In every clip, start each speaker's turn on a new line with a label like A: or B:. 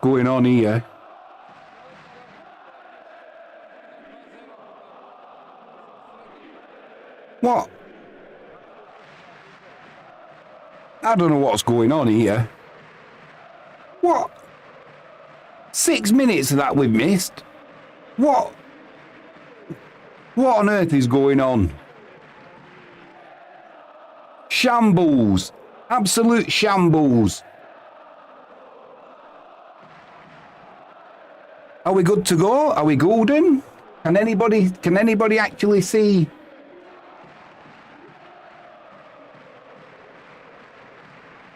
A: going on here. What? I don't know what's going on here. What? 6 minutes of that we've missed? What? What on earth is going on? Shambles. Absolute shambles. Are we good to go? Are we golden? Can anybody actually see?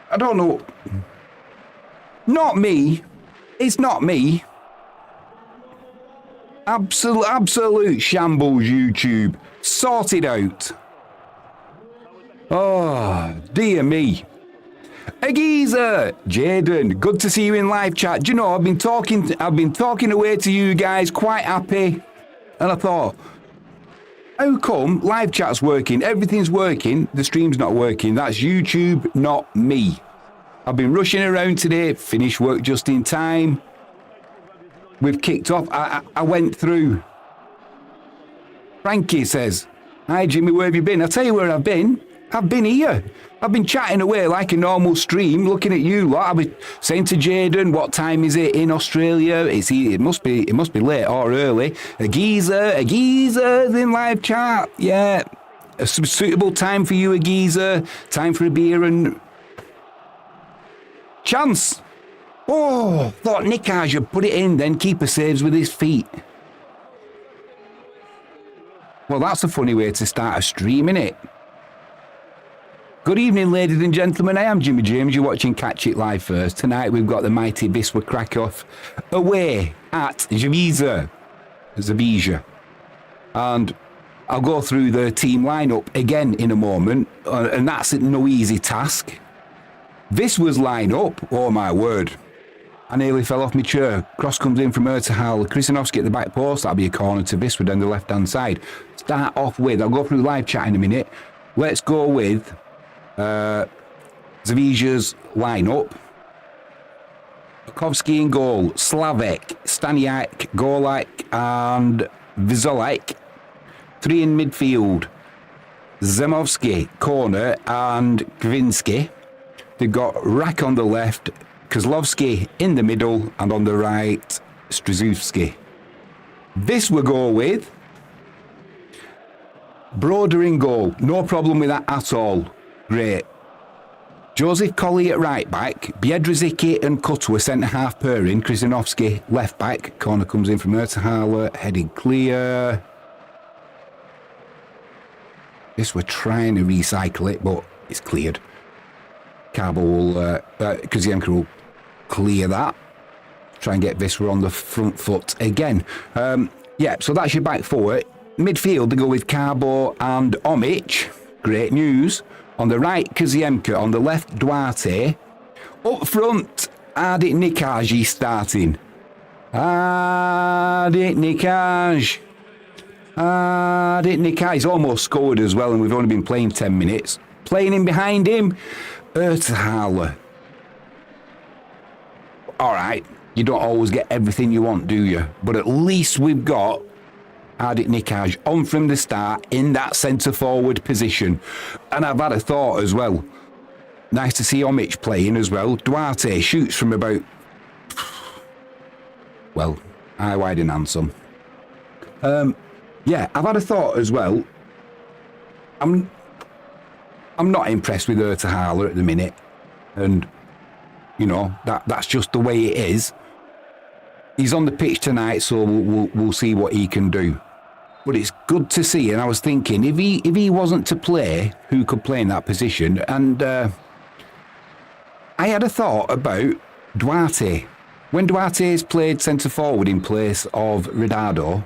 A: I don't know. Not me. It's not me. Absolute shambles, YouTube. Sort it out. Oh, dear me. Agiza, Jaden, good to see you in live chat. Do you know, I've been talking away to you guys, quite happy. And I thought, how come live chat's working, everything's working, the stream's not working? That's YouTube, not me. I've been rushing around today, finished work just in time. We've kicked off. I went through. Frankie says, hi Jimmy, where have you been? I'll tell you where I've been. I've been here. I've been chatting away like a normal stream, looking at you lot. I've been saying to Jaden, what time is it in Australia? It must be late or early. A geezer in live chat. Yeah. A suitable time for you, a geezer. Time for a beer and... Chance. Oh, thought Nikaj would put it in, then keeper saves with his feet. Well, that's a funny way to start a stream, innit? Good evening, ladies and gentlemen. I am Jimmy James. You're watching Catch It Live first. Tonight we've got the mighty Wisła Krakow away at Zawisza. And I'll go through the team lineup again in a moment, and that's no easy task. Wisła's lineup, oh my word. I nearly fell off my chair. Cross comes in from Ertahal. Kristinovsky at the back post. That'll be a corner to Wisła down the left-hand side. Start off with, I'll go through the live chat in a minute. Let's go with Zawisza's lineup. Bukowski in goal. Slavek, Staniak, Golak and Vizolek. 3 in midfield. Zemovsky, corner, and Gvinsky. They've got Rak on the left, Kozlovsky in the middle, and on the right, Strazewski. This will go with Broder in goal. No problem with that at all. Great. Joseph Colley at right back, Biedrzycki and Kutwa centre-half pairing, Kristinovsky left back. Corner comes in from Ertahala, headed clear. This we're trying to recycle it, but it's cleared. Karbo will, Kuzienko will clear that. Try and get Wisła on the front foot again. Yeah, so that's your back four. Midfield, they go with Karbo and Omic. Great news. On the right, Kuzienko. On the left, Duarte. Up front, Ardit Nikaj starting. Ardit Nikaj's almost scored as well, and we've only been playing 10 minutes. Playing in behind him, Ertahala. All right, you don't always get everything you want, do you? But at least we've got Ardit Nikaj on from the start in that centre-forward position. And I've had a thought as well. Nice to see Omic playing as well. Duarte shoots from about, well, eye wide and handsome. Yeah, I've had a thought as well. I'm not impressed with Ertahala at the minute. And, you know, that's just the way it is. He's on the pitch tonight, so we'll see what he can do. But it's good to see, and I was thinking, if he wasn't to play, who could play in that position? And I had a thought about Duarte. When Duarte has played centre-forward in place of Ridado,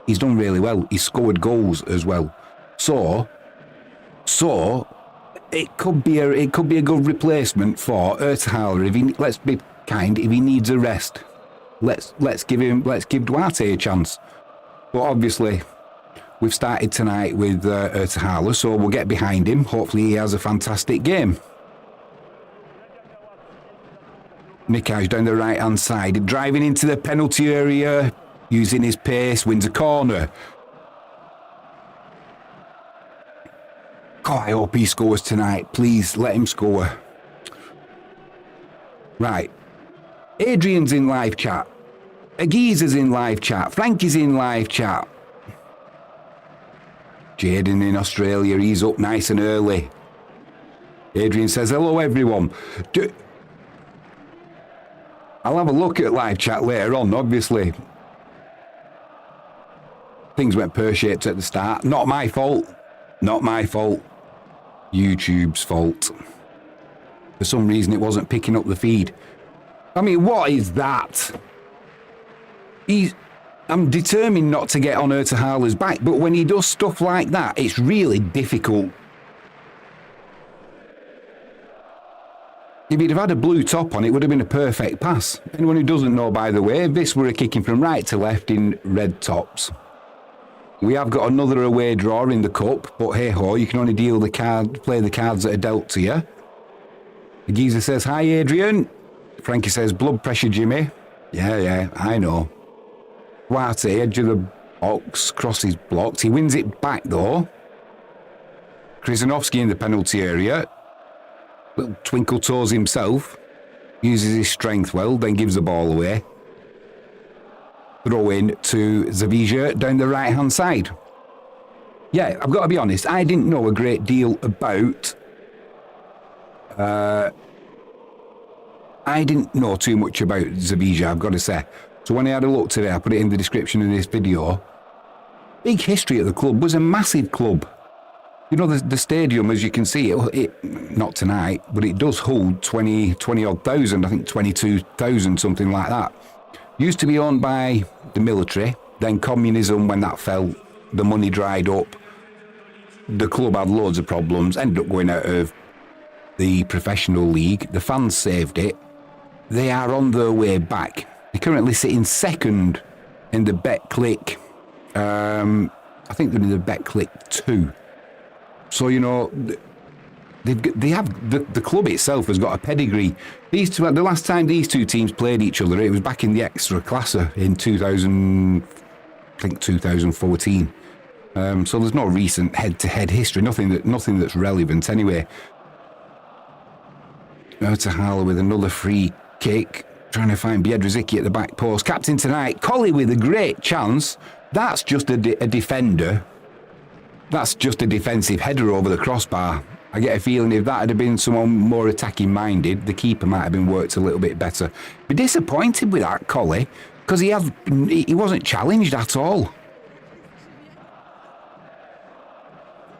A: he's done really well. He's scored goals as well. So it could be a good replacement for Ertahala. Let's be kind, if he needs a rest. Let's give Duarte a chance. But obviously, we've started tonight with Ertahala, so we'll get behind him. Hopefully he has a fantastic game. Mikaj down the right-hand side, driving into the penalty area, using his pace, wins a corner. God, I hope he scores tonight. Please, let him score. Right. Adrian's in live chat. Agiza's in live chat. Frankie's in live chat. Jaden in Australia, he's up nice and early. Adrian says, hello everyone. I'll have a look at live chat later on, obviously. Things went pear-shaped at the start. Not my fault. Not my fault. YouTube's fault. For some reason, it wasn't picking up the feed. I mean, what is that? I'm determined not to get on Ertahaler's back, but when he does stuff like that, it's really difficult. If he'd have had a blue top on, it would have been a perfect pass. Anyone who doesn't know, by the way, this were a kicking from right to left in red tops. We have got another away draw in the cup, but hey ho, you can only play the cards that are dealt to you. The geezer says, hi Adrian. Frankie says, blood pressure Jimmy. Yeah, I know. Duarte, edge of the box, crosses blocked. He wins it back though. Krizanovsky in the penalty area. Little twinkle toes himself. Uses his strength well, then gives the ball away. Throw in to Zawisza down the right hand side. Yeah, I've got to be honest, I didn't know a great deal about I didn't know too much about Zawisza, I've got to say. So when I had a look today, I put it in the description of this video. Big history at the club, was a massive club. You know, the stadium, as you can see, it not tonight, but it does hold 20 odd thousand, I think 22,000, something like that. Used to be owned by the military, then communism, when that fell, the money dried up. The club had loads of problems, ended up going out of the professional league. The fans saved it. They are on their way back. They're currently sitting second in the BetClic. I think they're in the BetClic 2. So, you know, the club itself has got a pedigree. These two, the last time these two teams played each other, it was back in the Ekstraklasa in 2014. So there's no recent head-to-head history, nothing that's relevant anyway. Ertahaler with another free kick, trying to find Biedrzycki at the back post. Captain tonight, Collie with a great chance. That's just a defender. That's just a defensive header over the crossbar. I get a feeling if that had been someone more attacking minded, the keeper might have been worked a little bit better. Be disappointed with that, Collie, because he wasn't challenged at all.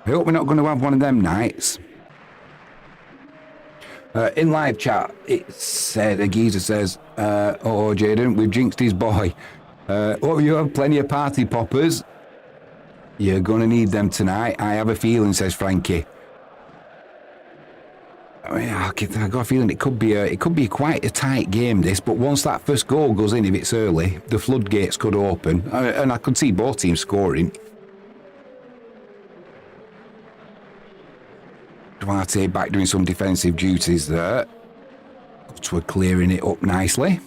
A: I hope we're not going to have one of them nights. In live chat, it said, a geezer says, oh, Jaden, we've jinxed his boy. Oh, you have plenty of party poppers. You're going to need them tonight. I have a feeling, says Frankie. I mean, I got a feeling it could be quite a tight game, this, but once that first goal goes in, if it's early, the floodgates could open, and I could see both teams scoring. Duarte back doing some defensive duties there. But we're clearing it up nicely.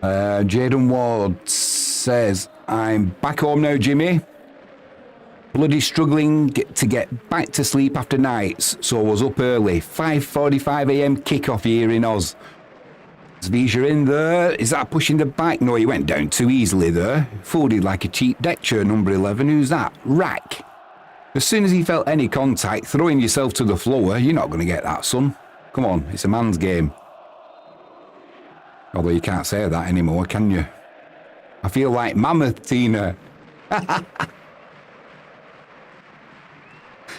A: Jaden Ward says, I'm back home now, Jimmy. Bloody struggling to get back to sleep after nights, so I was up early. 5:45 a.m. kickoff here in Oz. Zawisza in there. Is that pushing the back? No, he went down too easily there. Folded like a cheap deck chair, number 11. Who's that? Rack. As soon as he felt any contact, throwing yourself to the floor, you're not going to get that, son. Come on, it's a man's game. Although you can't say that anymore, can you? I feel like Mammoth, Tina.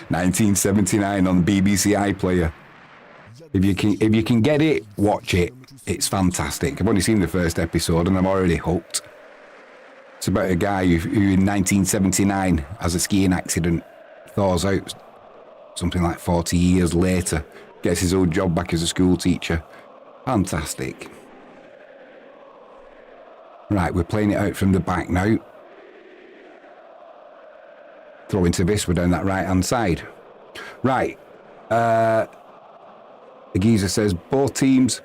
A: 1979 on the BBC iPlayer. If you can get it, watch it. It's fantastic. I've only seen the first episode and I'm already hooked. It's about a guy who in 1979 has a skiing accident, thaws out something like 40 years later, gets his old job back as a school teacher. Fantastic. Right, we're playing it out from the back now. Throw into Wisła down that right-hand side. Right. Geezer says both teams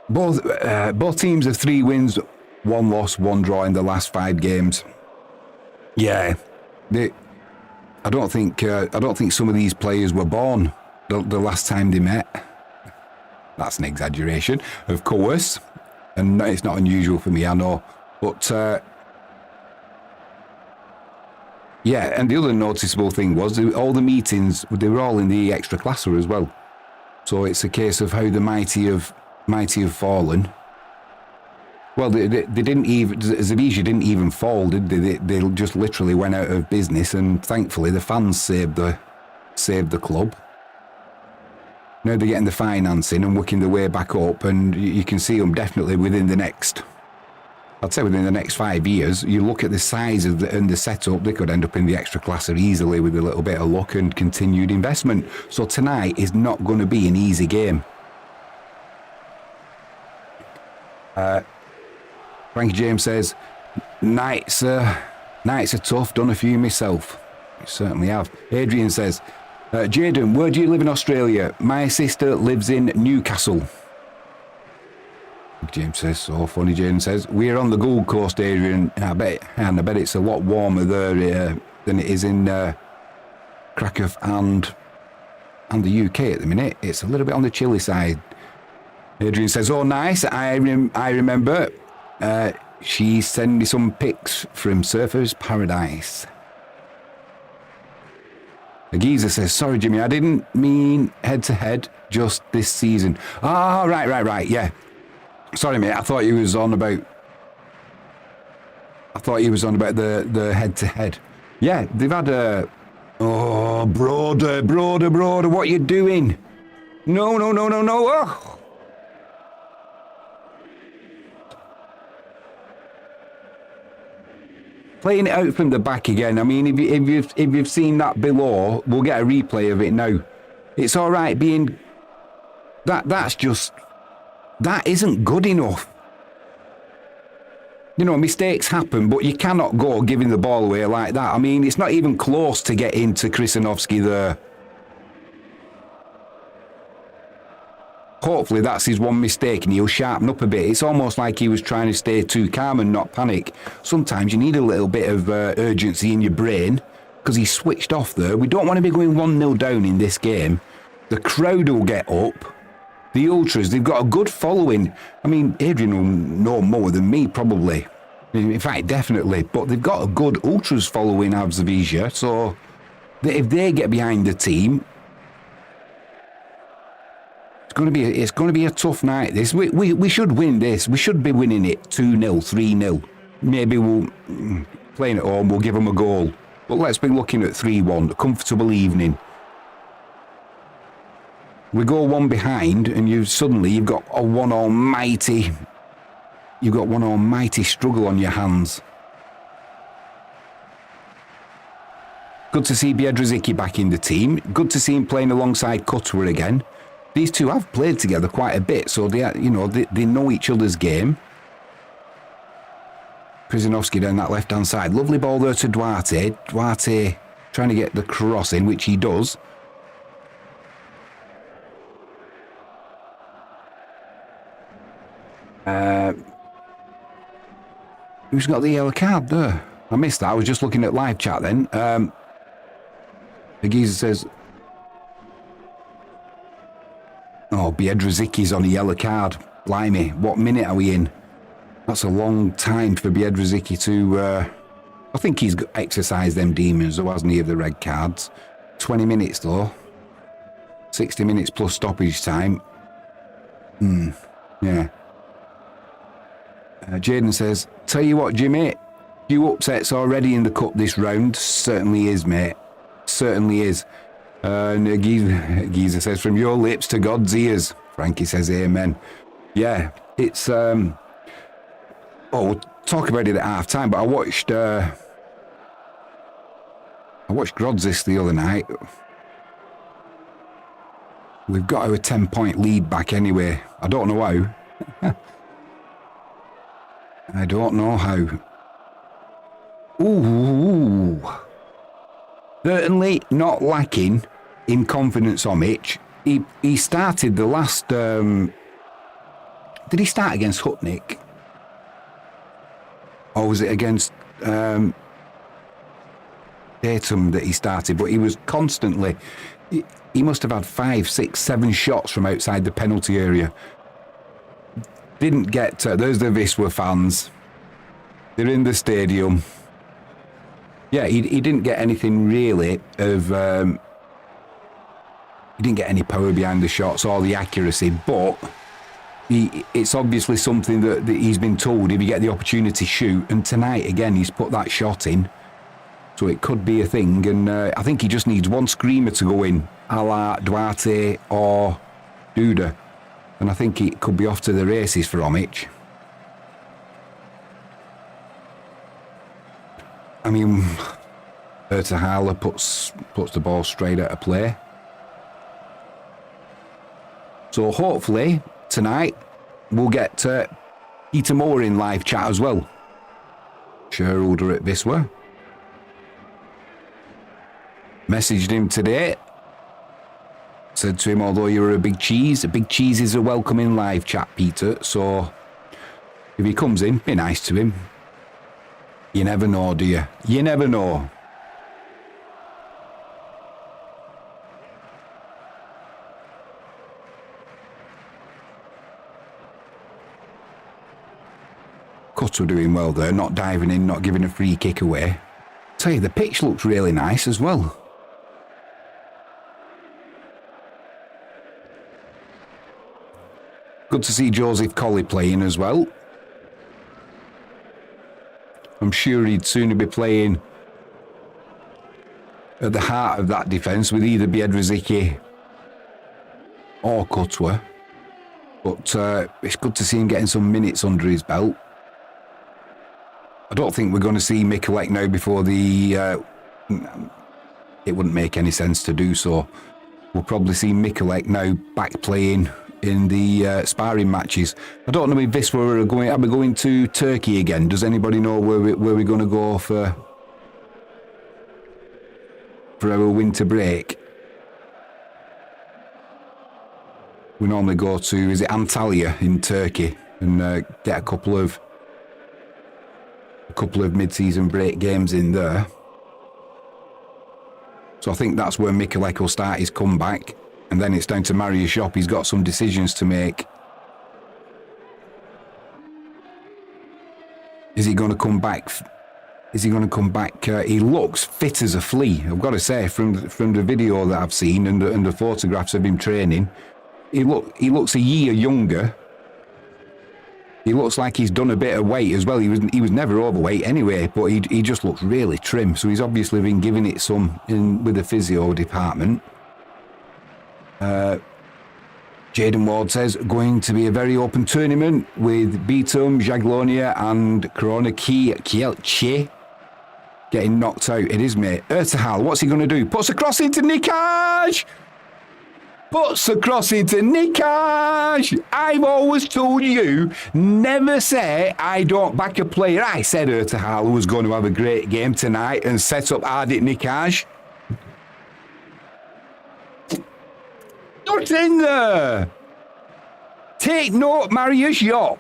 A: have 3 wins, 1 loss, 1 draw in the last 5 games. Yeah, I don't think some of these players were born the last time they met. That's an exaggeration, of course, and it's not unusual for me, I know. But yeah, and the other noticeable thing was all the meetings, they were all in the Ekstraklasa as well. So it's a case of how the mighty have fallen. Well, they didn't even, Zawisza didn't even fall, did they? They just literally went out of business, and thankfully the fans saved the club. Now they're getting the financing and working their way back up, and you can see them definitely within the next 5 years. You look at the size of and the setup, they could end up in the Ekstraklasa easily with a little bit of luck and continued investment. So tonight is not going to be an easy game. Frankie James says, nights are tough, done a few myself. You certainly have. Adrian says, Jaden, where do you live in Australia? My sister lives in Newcastle. James says, so funny. Jaden says, we're on the Gold Coast, Adrian. I bet it's a lot warmer there than it is in Krakow and the UK at the minute. It's a little bit on the chilly side. Adrian says, oh, nice. I remember. She sent me some pics from Surfers Paradise. Geezer says, sorry, Jimmy, I didn't mean head-to-head, just this season. Ah, right, yeah. Sorry, mate, I thought you was on about the head-to-head. Yeah, they've had a... Oh, Broder, what are you doing? No. Oh. Playing it out from the back again. I mean, if you've seen that below, we'll get a replay of it now. It's all right being... That isn't good enough. You know, mistakes happen, but you cannot go giving the ball away like that. I mean, it's not even close to get into Krisanovsky there. Hopefully that's his one mistake and he'll sharpen up a bit. It's almost like he was trying to stay too calm and not panic. Sometimes you need a little bit of urgency in your brain because he switched off there. We don't want to be going 1-0 down in this game. The crowd will get up. The Ultras, they've got a good following. I mean, Adrian will know more than me, probably. In fact, definitely. But they've got a good Ultras following of Zawisza. So if they get behind the team, it's going to be a tough night. This we should win this. We should be winning it 2-0, 3-0. Maybe we'll playing at home. We'll give them a goal. But let's be looking at 3-1. A comfortable evening. We go 1 behind, and you've got one almighty struggle on your hands. Good to see Biedrzycki back in the team. Good to see him playing alongside Cutwer again. These two have played together quite a bit, so they know each other's game. Krisanovsky down that left-hand side. Lovely ball there to Duarte. Duarte trying to get the cross in, which he does. Who's got the yellow card there? I missed that. I was just looking at live chat then. The geezer says, oh, Biedrzycki's on a yellow card. Blimey, what minute are we in? That's a long time for Biedrzycki to... I think he's exercised them demons, though, hasn't he, of the red cards. 20 minutes, though. 60 minutes plus stoppage time. Yeah. Jaden says, tell you what, Jimmy, few upsets already in the cup this round. Certainly is, mate. Certainly is. And Geezer says, from your lips to God's ears. Frankie says, amen. Yeah, it's... we'll talk about it at half time, but I watched Grodzis the other night. We've got our 10-point lead back anyway. I don't know how. I don't know how. Ooh. Certainly not lacking in confidence on Mitch. he started the last... did he start against Hutnik? Or was it against Tatum that he started? But he was constantly... He must have had 5, 6, 7 shots from outside the penalty area. Didn't get... there's the Wisła fans. They're in the stadium. Yeah, he didn't get anything really of... he didn't get any power behind the shots or the accuracy, but it's obviously something that he's been told if you get the opportunity, shoot. And tonight, again, he's put that shot in. So it could be a thing. And I think he just needs one screamer to go in, a la Duarte or Duda. And I think it could be off to the races for Omic. I mean, Ertahala puts the ball straight out of play. So hopefully tonight we'll get Peter Moore in live chat as well. Shareholder at Wisła. Messaged him today. Said to him, although you're a big cheeses are welcome in live chat, Peter. So if he comes in, be nice to him. You never know, do you? You never know. Cutter doing well there, not diving in, not giving a free kick away. Tell you, the pitch looks really nice as well. Good to see Joseph Colley playing as well. I'm sure he'd sooner be playing at the heart of that defence with either Biedrzycki or Cutwer. But it's good to see him getting some minutes under his belt. I don't think we're going to see Mikulek now before the... it wouldn't make any sense to do so. We'll probably see Mikulek now back playing in the sparring matches. I don't know if Wisła are going to Turkey again. Does anybody know where we're going to go for our winter break? We normally go to, is it Antalya in Turkey, and get a couple of mid-season break games in there. So I think that's where Mikulek will start his comeback, and then it's down to Mariusz Shop. He's got some decisions to make. Is he going to come back? He looks fit as a flea. I've got to say, from the video that I've seen and the photographs of him training, he looks a year younger. He looks like he's done a bit of weight as well. He was never overweight anyway, but he just looks really trim. So he's obviously been giving it some with the physio department. Jaden Ward says, going to be a very open tournament with Beatum, Jaglonia and Corona Kielce getting knocked out. It is, mate. Ertahal, what's he going to do? Puts a cross into Nikaj! Puts a cross into Nikaj! I've always told you, never say I don't back a player. I said Ertahal was going to have a great game tonight and set up Ardit Nikaj. Not in there! Take note, Mariusz Yop.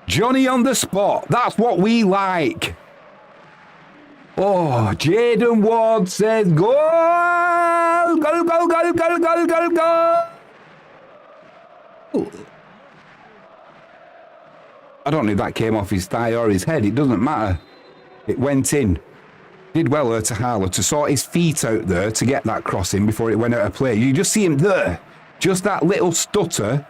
A: Johnny on the spot. That's what we like. Oh, Jaden Ward says, goal! Goal, goal, goal, goal, goal, goal, goal! I don't know if that came off his thigh or his head. It doesn't matter. It went in. Did well, Ertahala, to sort his feet out there to get that cross in before it went out of play. You just see him there. Just that little stutter.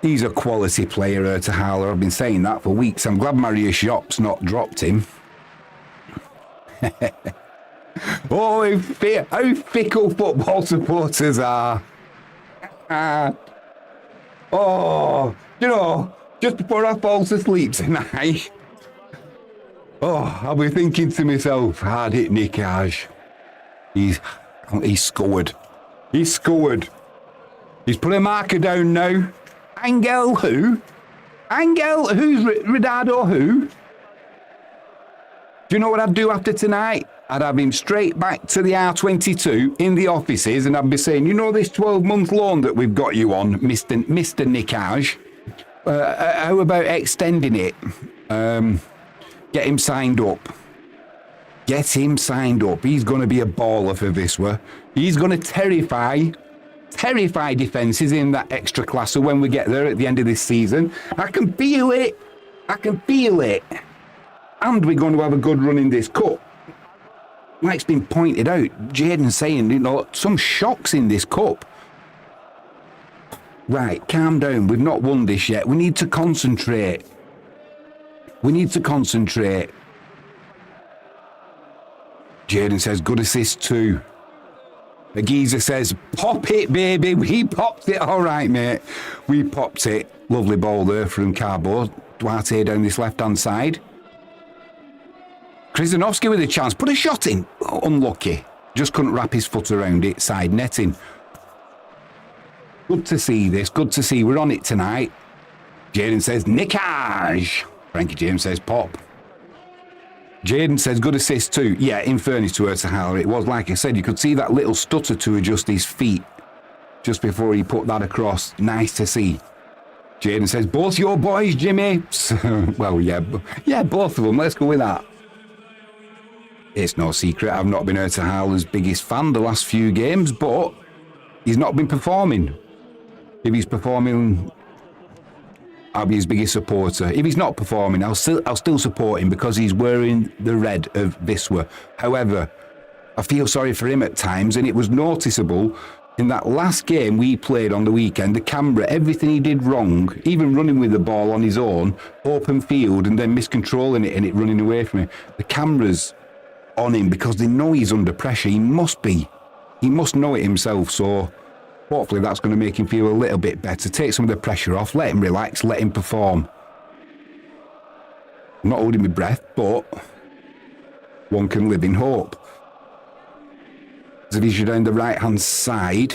A: He's a quality player, Ertahala. I've been saying that for weeks. I'm glad Mariusz Yop's not dropped him. Oh, how fickle football supporters are. Oh, you know, just before I fall asleep tonight, I'll be thinking to myself, hard hit Nikaj. He's scored. He's scored. He's put a marker down now. Angel who? Angel who's Ridado who? Do you know what I'd do after tonight? I'd have him straight back to the R22 in the offices, and I'd be saying, you know this 12-month loan that we've got you on, Mr. Nickage? How about extending it? Get him signed up. Get him signed up. He's going to be a baller for Wisła. He's going to terrify defences in that extra class when we get there at the end of this season. I can feel it. I can feel it. And we're going to have a good run in this cup. Like it's been pointed out, Jaden's saying, you know, some shocks in this cup. Right, calm down. We've not won this yet. We need to concentrate. We need to concentrate. Jaden says, good assist too. The geezer says, pop it, baby. We popped it. All right, mate. We popped it. Lovely ball there from Carbo. Duarte down this left-hand side. Krzyzanowski with a chance. Put a shot in. Oh, unlucky. Just couldn't wrap his foot around it. Side netting. Good to see this. Good to see. We're on it tonight. Jaden says, nickage. Frankie James says, pop. Jaden says, good assist too. Yeah, in fairness to Ertahala, it was, like I said, you could see that little stutter to adjust his feet just before he put that across. Nice to see. Jaden says, both your boys, Jimmy. Well, yeah, both of them. Let's go with that. It's no secret I've not been Ertahala's biggest fan the last few games, but he's not been performing. If he's performing, I'll be his biggest supporter. If he's not performing, I'll still support him because he's wearing the red of Wisła. However, I feel sorry for him at times, and it was noticeable in that last game we played on the weekend. The camera, everything he did wrong, even running with the ball on his own, open field, and then miscontrolling it and it running away from him. The cameras on him because they know he's under pressure. He must know it himself, so hopefully that's going to make him feel a little bit better. Take some of the pressure off, let him relax, let him perform. I'm not holding my breath, but one can live in hope. Zawisza down the right-hand side.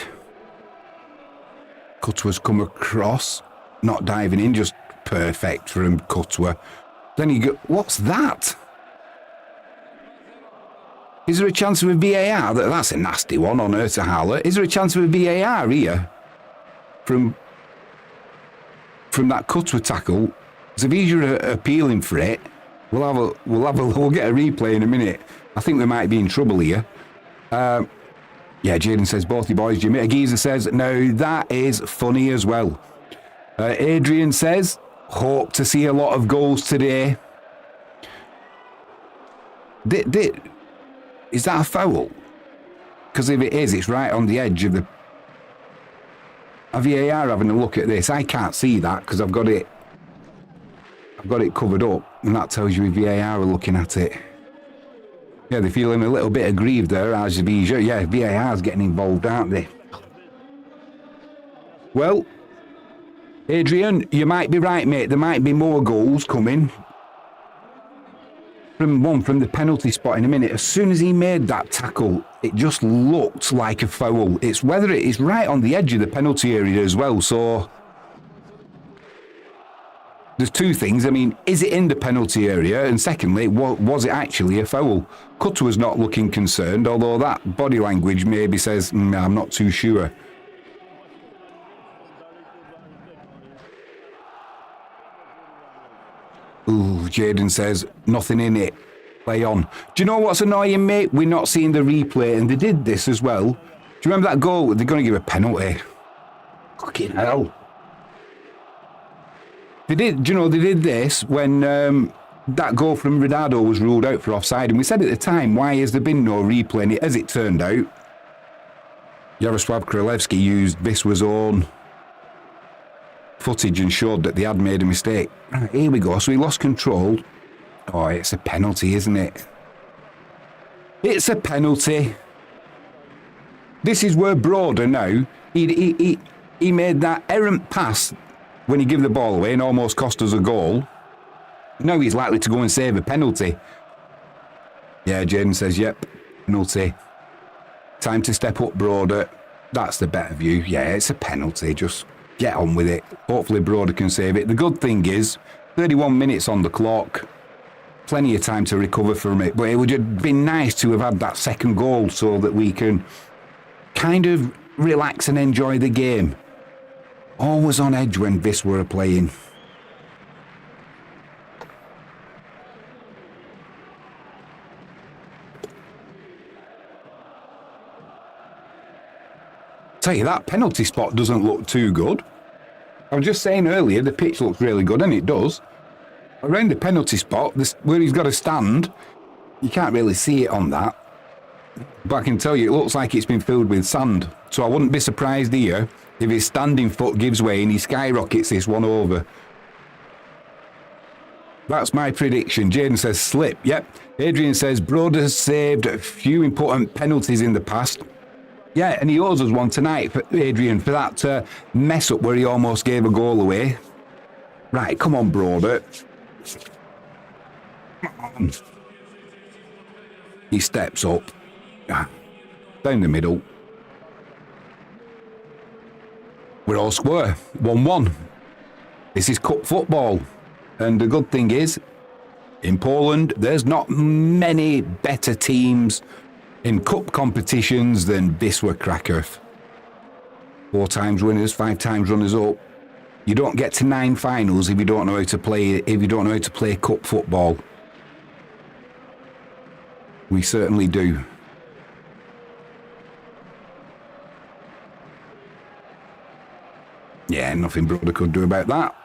A: Cutwa's come across, not diving in, just perfect from Cutwa. Then you go, what's that? Is there a chance of a VAR? That's a nasty one on Ertahala. Is there a chance of a VAR here? From that Cutwa tackle? Zawisza are appealing for it. We'll get a replay in a minute. I think we might be in trouble here. Yeah, Jaden says, both your boys, Jimmy. Agiza says, no, that is funny as well. Adrian says, hope to see a lot of goals today. Is that a foul? Because if it is, it's right on the edge of the... A VAR having a look at this. I can't see that because I've got it covered up, and that tells you if VAR are looking at it. Yeah, they're feeling a little bit aggrieved there, Zawisza. Yeah, VAR's getting involved, aren't they? Well, Adrian, you might be right, mate. There might be more goals coming. From the penalty spot in a minute. As soon as he made that tackle, it just looked like a foul. It's whether it is right on the edge of the penalty area as well, so... There's two things. I mean, is it in the penalty area? And secondly, was it actually a foul? Cutwa's not looking concerned, although that body language maybe says, I'm not too sure. Ooh, Jaden says, nothing in it. Play on. Do you know what's annoying, mate? We're not seeing the replay, and they did this as well. Do you remember that goal? They're going to give a penalty. Fucking hell. They did this when that goal from Ronaldo was ruled out for offside, and we said at the time, why has there been no replay? And as it turned out, Yaroslav Kralevsky used Wisła's own footage and showed that they had made a mistake. Right, here we go. So he lost control. Oh, it's a penalty, isn't it? It's a penalty. This is where Broder now, he made that errant pass when he gave the ball away and almost cost us a goal. Now he's likely to go and save a penalty. Yeah, Jaden says, yep, penalty. Time to step up, Broder. That's the better view. Yeah, it's a penalty. Just get on with it. Hopefully Broder can save it. The good thing is, 31 minutes on the clock. plenty of time to recover from it. But it would have been nice to have had that second goal so that we can kind of relax and enjoy the game. Always on edge when Wisła are playing. Tell you that penalty spot doesn't look too good. I was just saying earlier the pitch looks really good, and it does. Around the penalty spot, where he's got to stand, you can't really see it on that. But I can tell you, it looks like it's been filled with sand. So I wouldn't be surprised here if his standing foot gives way and he skyrockets this one over. That's my prediction. Jaden says slip. Yep. Adrian says Broad has saved a few important penalties in the past. Yeah, and he owes us one tonight, Adrian, for that mess up where he almost gave a goal away. Right, come on, Broder. He steps up. Down the middle. We're all square. 1-1. This is cup football. And the good thing is, in Poland, there's not many better teams in cup competitions than Wisła Kraków. 4 times winners, 5 times runners up. You don't get to 9 finals if you don't know how to play cup football. We certainly do. Yeah, nothing Brother could do about that.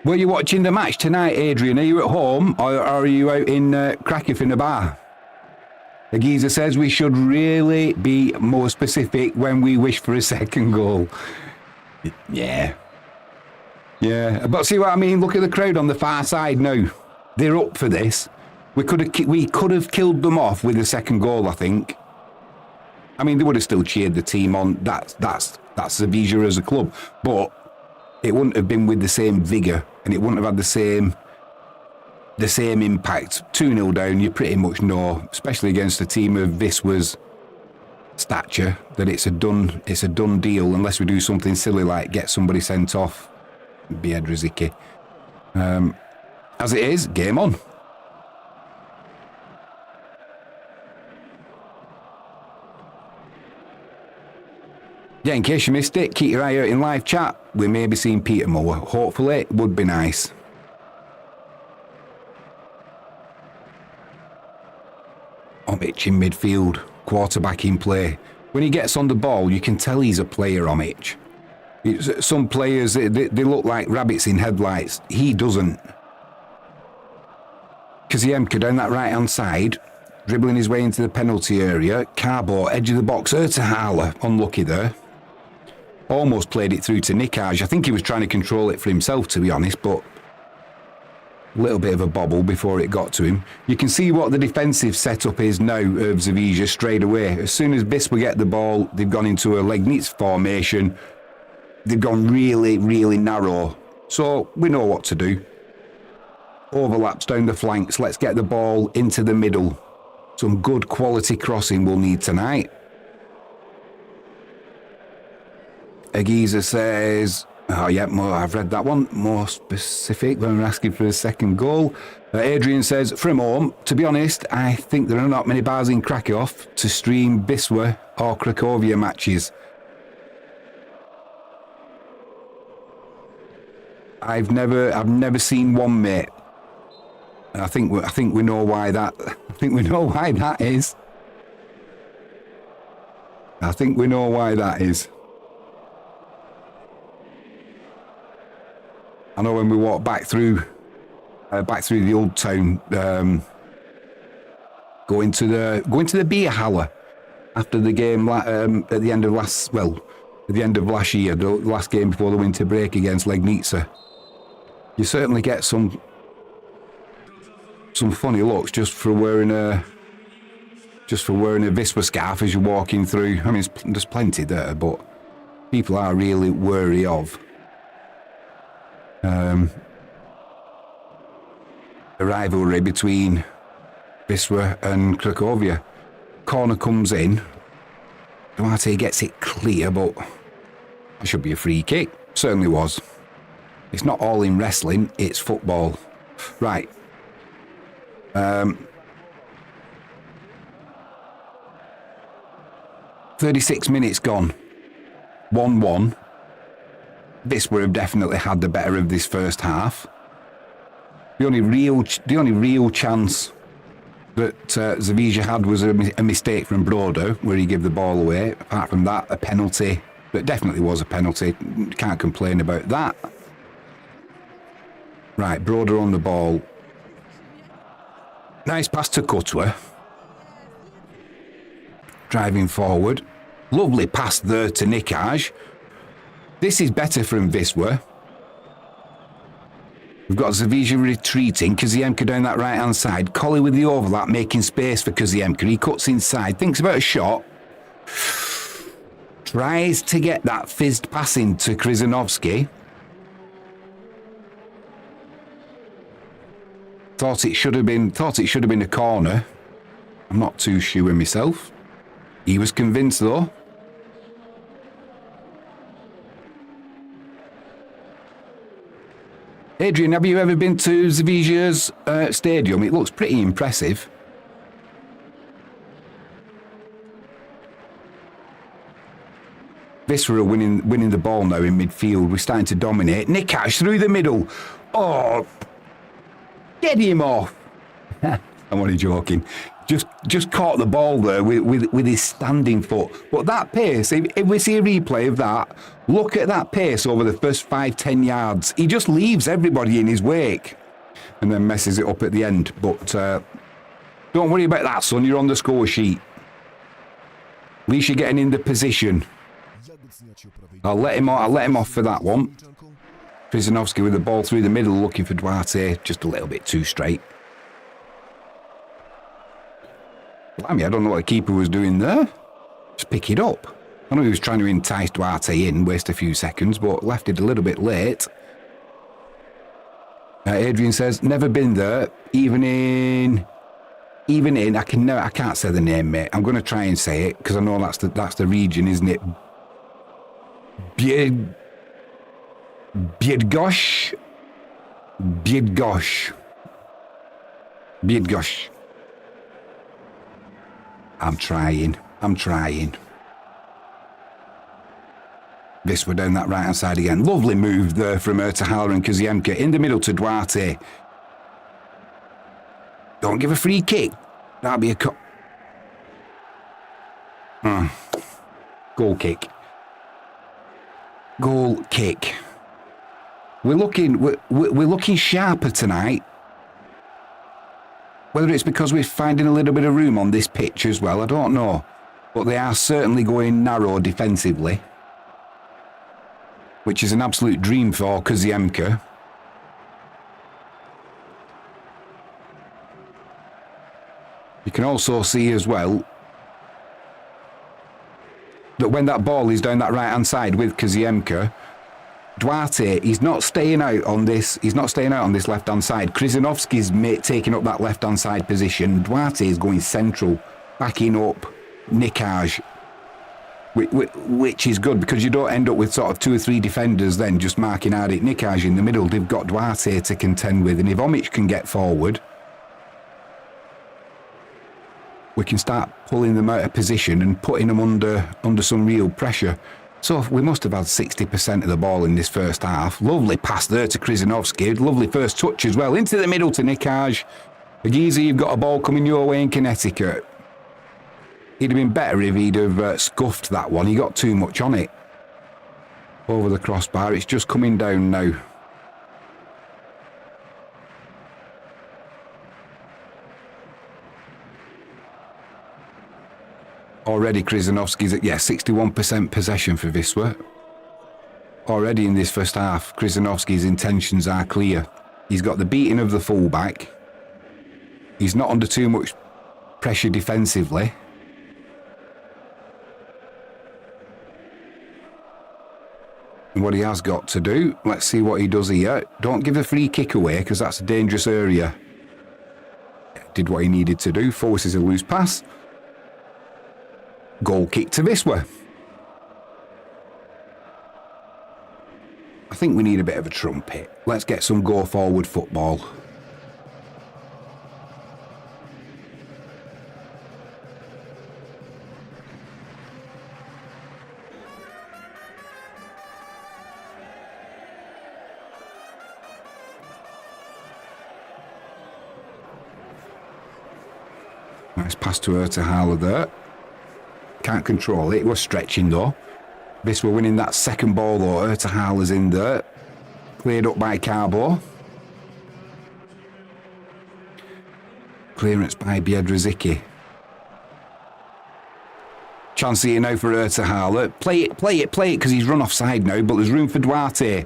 A: Were you watching the match tonight, Adrian? Are you at home or are you out in Kraków in a bar? The geezer says we should really be more specific when we wish for a second goal. Yeah. Yeah, but see what I mean? Look at the crowd on the far side now. They're up for this. We could have killed them off with a second goal, I think. I mean, they would have still cheered the team on. That's Zawisza as a club. But it wouldn't have been with the same vigour and it wouldn't have had the same impact. 2-0 down, you pretty much know, especially against a team of Wisła's stature, that it's a done deal unless we do something silly like get somebody sent off. Biedrzycki. As it is, game on. Yeah, in case you missed it, keep your eye out in live chat. We may be seeing Peter Moore. Hopefully, it would be nice. Omic in midfield, quarterback in play. When he gets on the ball, you can tell he's a player, Omic. Some players, they look like rabbits in headlights. He doesn't. Kaziemka down that right-hand side, dribbling his way into the penalty area. Carbo, edge of the box. Ertahala, unlucky there. Almost played it through to Nikaj. I think he was trying to control it for himself, to be honest, but a little bit of a bobble before it got to him. You can see what the defensive setup is now of Zawisza straight away. As soon as Wisła get the ball, they've gone into a Legnica formation. They've gone really, really narrow. So we know what to do. Overlaps down the flanks. Let's get the ball into the middle. Some good quality crossing we'll need tonight. Agiza says, oh yeah, I've read that one. More specific when we're asking for a second goal. Adrian says, from home, to be honest, I think there are not many bars in Krakow to stream Wisła or Cracovia matches. I've never seen one, mate. I think we know why that. I think we know why that is. I think we know why that is. I know when we walked back through the old town, going to the beer halla after the game at the end of last year, the last game before the winter break against Legnica. You certainly get some funny looks just for wearing a Wisła scarf as you're walking through. I mean, there's plenty there, but people are really wary of the rivalry between Wisła and Cracovia. Corner comes in. Duarte gets it clear, but it should be a free kick. Certainly was. It's not all in wrestling, it's football. Right. 36 minutes gone. 1-1. Wisła have definitely had the better of this first half. The only real chance that Zawisza had was a mistake from Broder, where he gave the ball away. Apart from that, a penalty. That definitely was a penalty. Can't complain about that. Right, Broder on the ball. Nice pass to Cutwer. Driving forward. Lovely pass there to Nikaj. This is better from Wisła. We've got Zawisza retreating. Kaziemka down that right-hand side. Collie with the overlap, making space for Kaziemka. He cuts inside, thinks about a shot. Tries to get that fizzed pass into Krzyżanowski. Thought it should have been a corner. I'm not too sure myself. He was convinced though. Adrian, have you ever been to Zawisza's stadium? It looks pretty impressive. Wisła are winning the ball now in midfield. We're starting to dominate. Nikaj through the middle. Oh, get him off. I'm only joking. Just caught the ball there with his standing foot. But that pace, if we see a replay of that, look at that pace over the first 5-10 yards. He just leaves everybody in his wake and then messes it up at the end. But don't worry about that, son. You're on the score sheet. At least you're getting in the position. I'll let him off for that one. Krzyżanowski with the ball through the middle, looking for Duarte, just a little bit too straight. Blimey, I don't know what the keeper was doing there. Just pick it up. I know he was trying to entice Duarte in, waste a few seconds, but left it a little bit late. Adrian says, never been there, even in, I can't say the name, mate. I'm going to try and say it, because I know that's the region, isn't it? Bydgoszcz. I'm trying. Wisła down that right-hand side again. Lovely move there from Ertahala and Kaziemka. In the middle to Duarte. Don't give a free kick. That'll be a cut. Goal kick. We're looking sharper tonight. Whether it's because we're finding a little bit of room on this pitch as well, I don't know. But they are certainly going narrow defensively, which is an absolute dream for Kaziemka. You can also see as well that when that ball is down that right-hand side with Kaziemka, Duarte, he's not staying out on this left-hand side. Krzyżanowski's taking up that left-hand side position. Duarte is going central, backing up Nikaj, which is good because you don't end up with sort of 2 or 3 defenders then just marking out at Nikaj in the middle. They've got Duarte to contend with, and if Omic can get forward, we can start pulling them out of position and putting them under some real pressure. So we must have had 60% of the ball in this first half. Lovely pass there to Krzyżanowski. Lovely first touch as well. Into the middle to Nikaj. Agiza, you've got a ball coming your way in Connecticut. He'd have been better if he'd have scuffed that one. He got too much on it. Over the crossbar. It's just coming down now. Already Krzyżanowski's at 61% possession for Wisła. Already in this first half, Krzyżanowski's intentions are clear. He's got the beating of the fullback. He's not under too much pressure defensively. And what he has got to do, let's see what he does here. Don't give the free kick away because that's a dangerous area. Did what he needed to do, forces a loose pass. Goal kick to Wisła. I think we need a bit of a trumpet. Let's get some go-forward football. Nice pass to Hala there. Can't control it. We're stretching though. Wisła winning that second ball though. Hala's in there. Cleared up by Carbo. Clearance by Biedrzycki. Chance here now for Hala. Play it, because he's run offside now, but there's room for Duarte.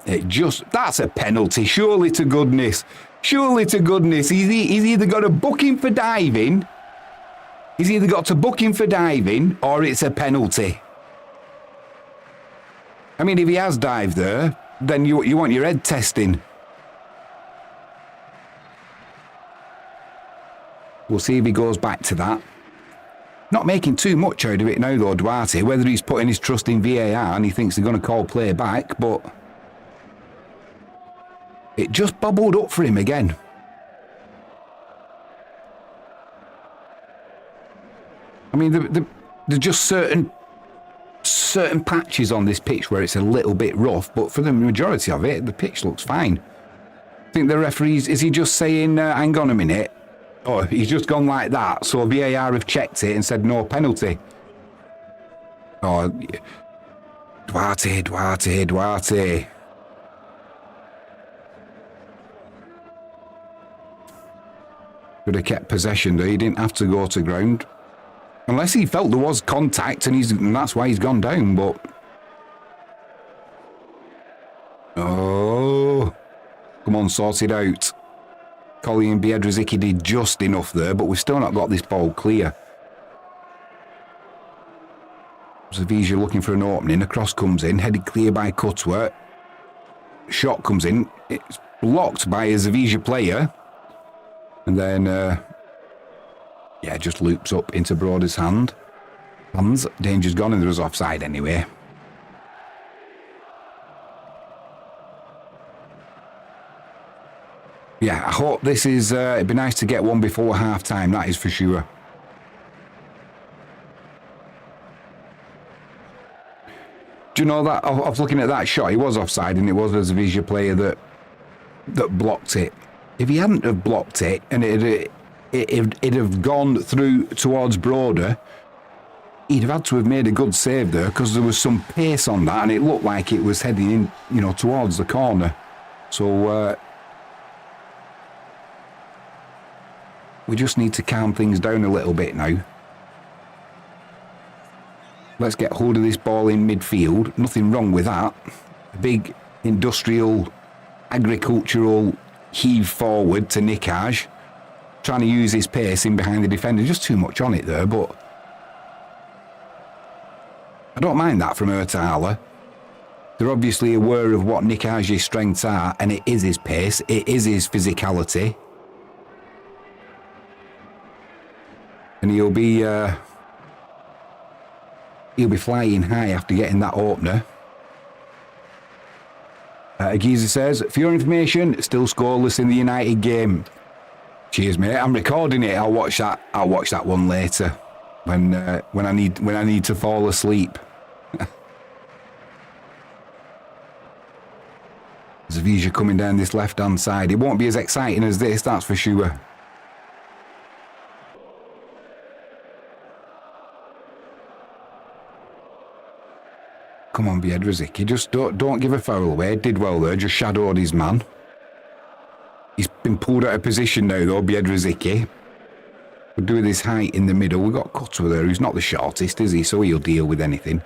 A: That's a penalty, surely to goodness. Surely to goodness. He's either got to book him for diving. He's either got to book him for diving, or it's a penalty. I mean, if he has dived there, then you want your head testing. We'll see if he goes back to that. Not making too much out of it now, though, Duarte. Whether he's putting his trust in VAR and he thinks they're going to call play back, but it just bubbled up for him again. I mean, there's just certain patches on this pitch where it's a little bit rough, but for the majority of it, the pitch looks fine. I think the referees, is he just saying, hang on a minute? Oh, he's just gone like that, so VAR have checked it and said no penalty. Oh, Duarte. Could have kept possession there. He didn't have to go to ground. Unless he felt there was contact and that's why he's gone down, but... Oh. Come on, sort it out. Collie and Biedrzycki did just enough there, but we've still not got this ball clear. Zawisza looking for an opening. A cross comes in, headed clear by Cutworth. Shot comes in. It's blocked by a Zawisza player. And then, just loops up into Broder's hands. Danger's gone and there was offside anyway. Yeah, I hope this is, it'd be nice to get one before half-time, that is for sure. Do you know that, I was looking at that shot, he was offside and it was a Zawisza player that blocked it. If he hadn't have blocked it and it'd have gone through towards Broder, he'd have had to have made a good save there because there was some pace on that and it looked like it was heading in, towards the corner. So we just need to calm things down a little bit now. Let's get hold of this ball in midfield. Nothing wrong with that. A big industrial, agricultural heave forward to Nikaj, trying to use his pace in behind the defender. Just too much on it there, but I don't mind that from Hala. They're obviously aware of what Nikaj's strengths are, and it is his pace, it is his physicality, and he'll be flying high after getting that opener. Giza says, for your information, still scoreless in the United game. Cheers, mate. I'm recording it. I'll watch that one later when I need to fall asleep. Zawisza coming down this left-hand side. It won't be as exciting as this, that's for sure. Come on, Biedrzycki. Just don't give a foul away. Did well there. Just shadowed his man. He's been pulled out of position now, though, Biedrzycki. We'll do this height in the middle. We've got Cutworth there, who's not the shortest, is he? So he'll deal with anything.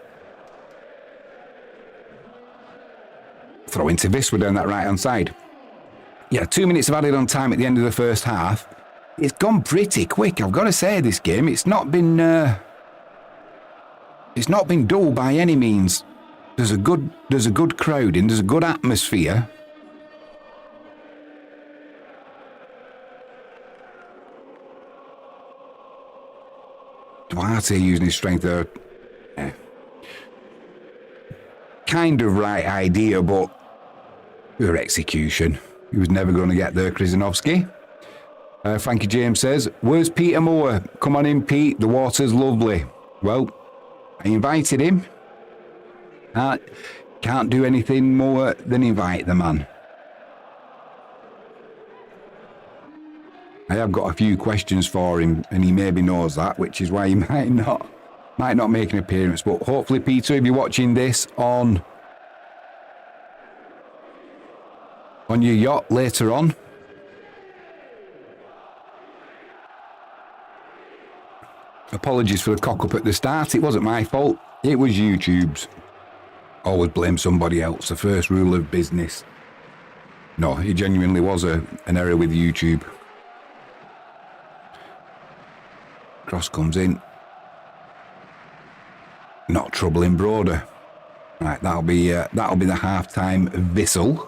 A: Throw into Wisła down that right-hand side. Yeah, 2 minutes of added on time at the end of the first half. It's gone pretty quick, I've got to say, this game. It's not been dull by any means. There's a good crowd in, there's a good atmosphere. Duarte using his strength there. Yeah. kind of right idea, but pure execution. He was never going to get there, Krzyzanowski. Frankie James says, where's Peter Moore? Come on in, Pete. The water's lovely. Well, I invited him. Can't do anything more than invite the man. I have got a few questions for him, and he maybe knows that, which is why he might not make an appearance. But hopefully, Peter, if you're watching this on your yacht later on, apologies for the cock up at the start. It wasn't my fault. It was YouTube's. Always blame somebody else. The first rule of business. No, it genuinely was an error with YouTube. Cross comes in. Not troubling Broder. Right, that'll be the half-time whistle.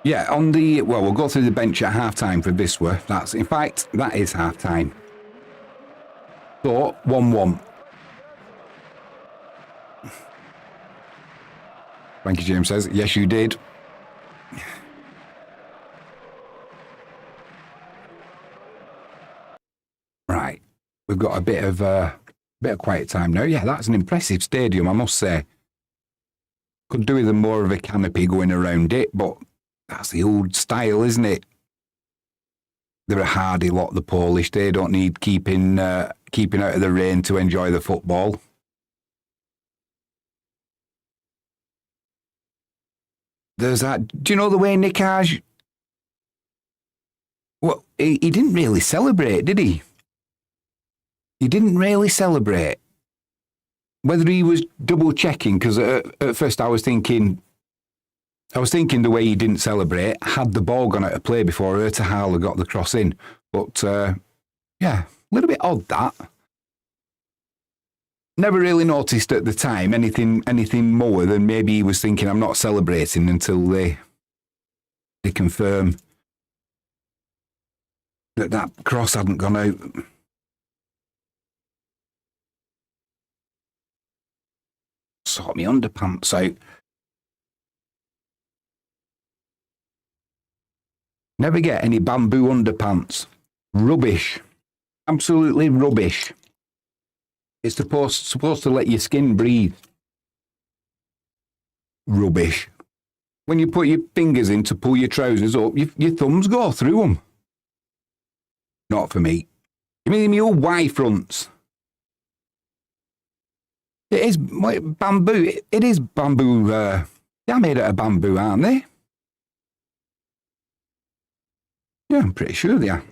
A: Yeah, we'll go through the bench at half-time for Wisła. That is half-time. So, 1-1. Frankie James says, yes, you did. Right, we've got a bit of quiet time now. Yeah, that's an impressive stadium, I must say. Could do with more of a canopy going around it, but that's the old style, isn't it? They're a hardy lot, the Polish. They don't need keeping out of the rain to enjoy the football. There's that. Do you know the way Nikaj? Well, he didn't really celebrate, did he? He didn't really celebrate. Whether he was double checking, because at first I was thinking the way he didn't celebrate, had the ball gone out of play before Ertahala got the cross in. But, yeah, a little bit odd that. Never really noticed at the time anything more than maybe he was thinking I'm not celebrating until they confirm that cross hadn't gone out. Sort me underpants out. Never get any bamboo underpants. Rubbish. Absolutely rubbish. It's supposed to let your skin breathe. Rubbish. When you put your fingers in to pull your trousers up, your thumbs go through them. Not for me. You mean your Y fronts? It is bamboo. It is bamboo. They're made out of bamboo, aren't they? Yeah, I'm pretty sure they are.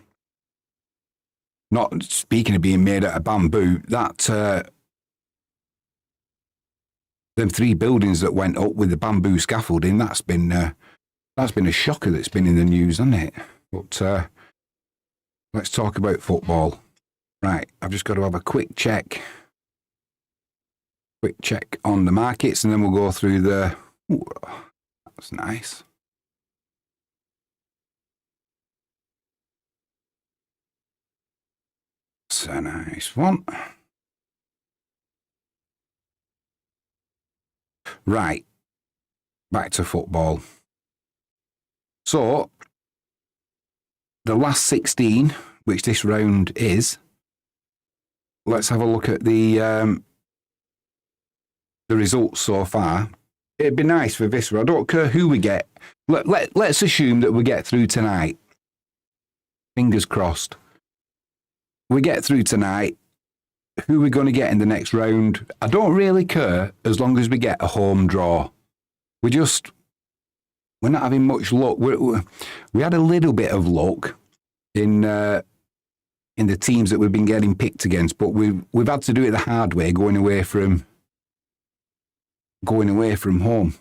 A: Not speaking of being made out of bamboo, them 3 buildings that went up with the bamboo scaffolding, that's been a shocker that's been in the news, hasn't it? But let's talk about football. Right, I've just got to have a quick check. Quick check on the markets, and then we'll go through the... Ooh, that's nice. That's a nice one. Right, back to football. So, the last 16, which this round is, let's have a look at the results so far. It'd be nice for Wisła. I don't care who we get. Let's assume that we get through tonight. Fingers crossed. We get through tonight. Who we're going to get in the next round, I don't really care as long as we get a home draw. We're not having much luck. We had a little bit of luck in the teams that we've been getting picked against, but we've had to do it the hard way, going away from home.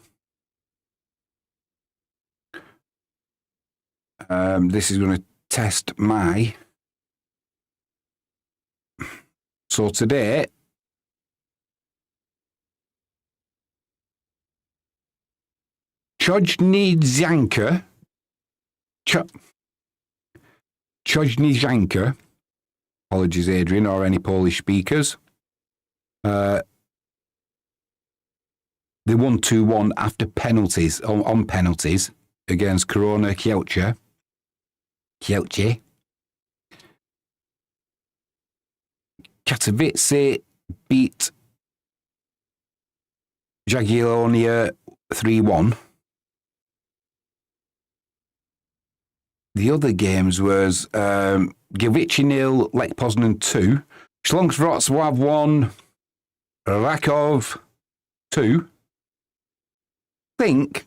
A: This is going to test my... So today, Chodnizianka Chojnijanka. Apologies, Adrian, or any Polish speakers. They won 2-1 after penalties, on penalties, against Korona Kielce. Katowice beat Jagiellonia 3-1. The other games was Gliwice 0, Lech Poznan 2, Śląsk Wrocław 1, Raków 2. I think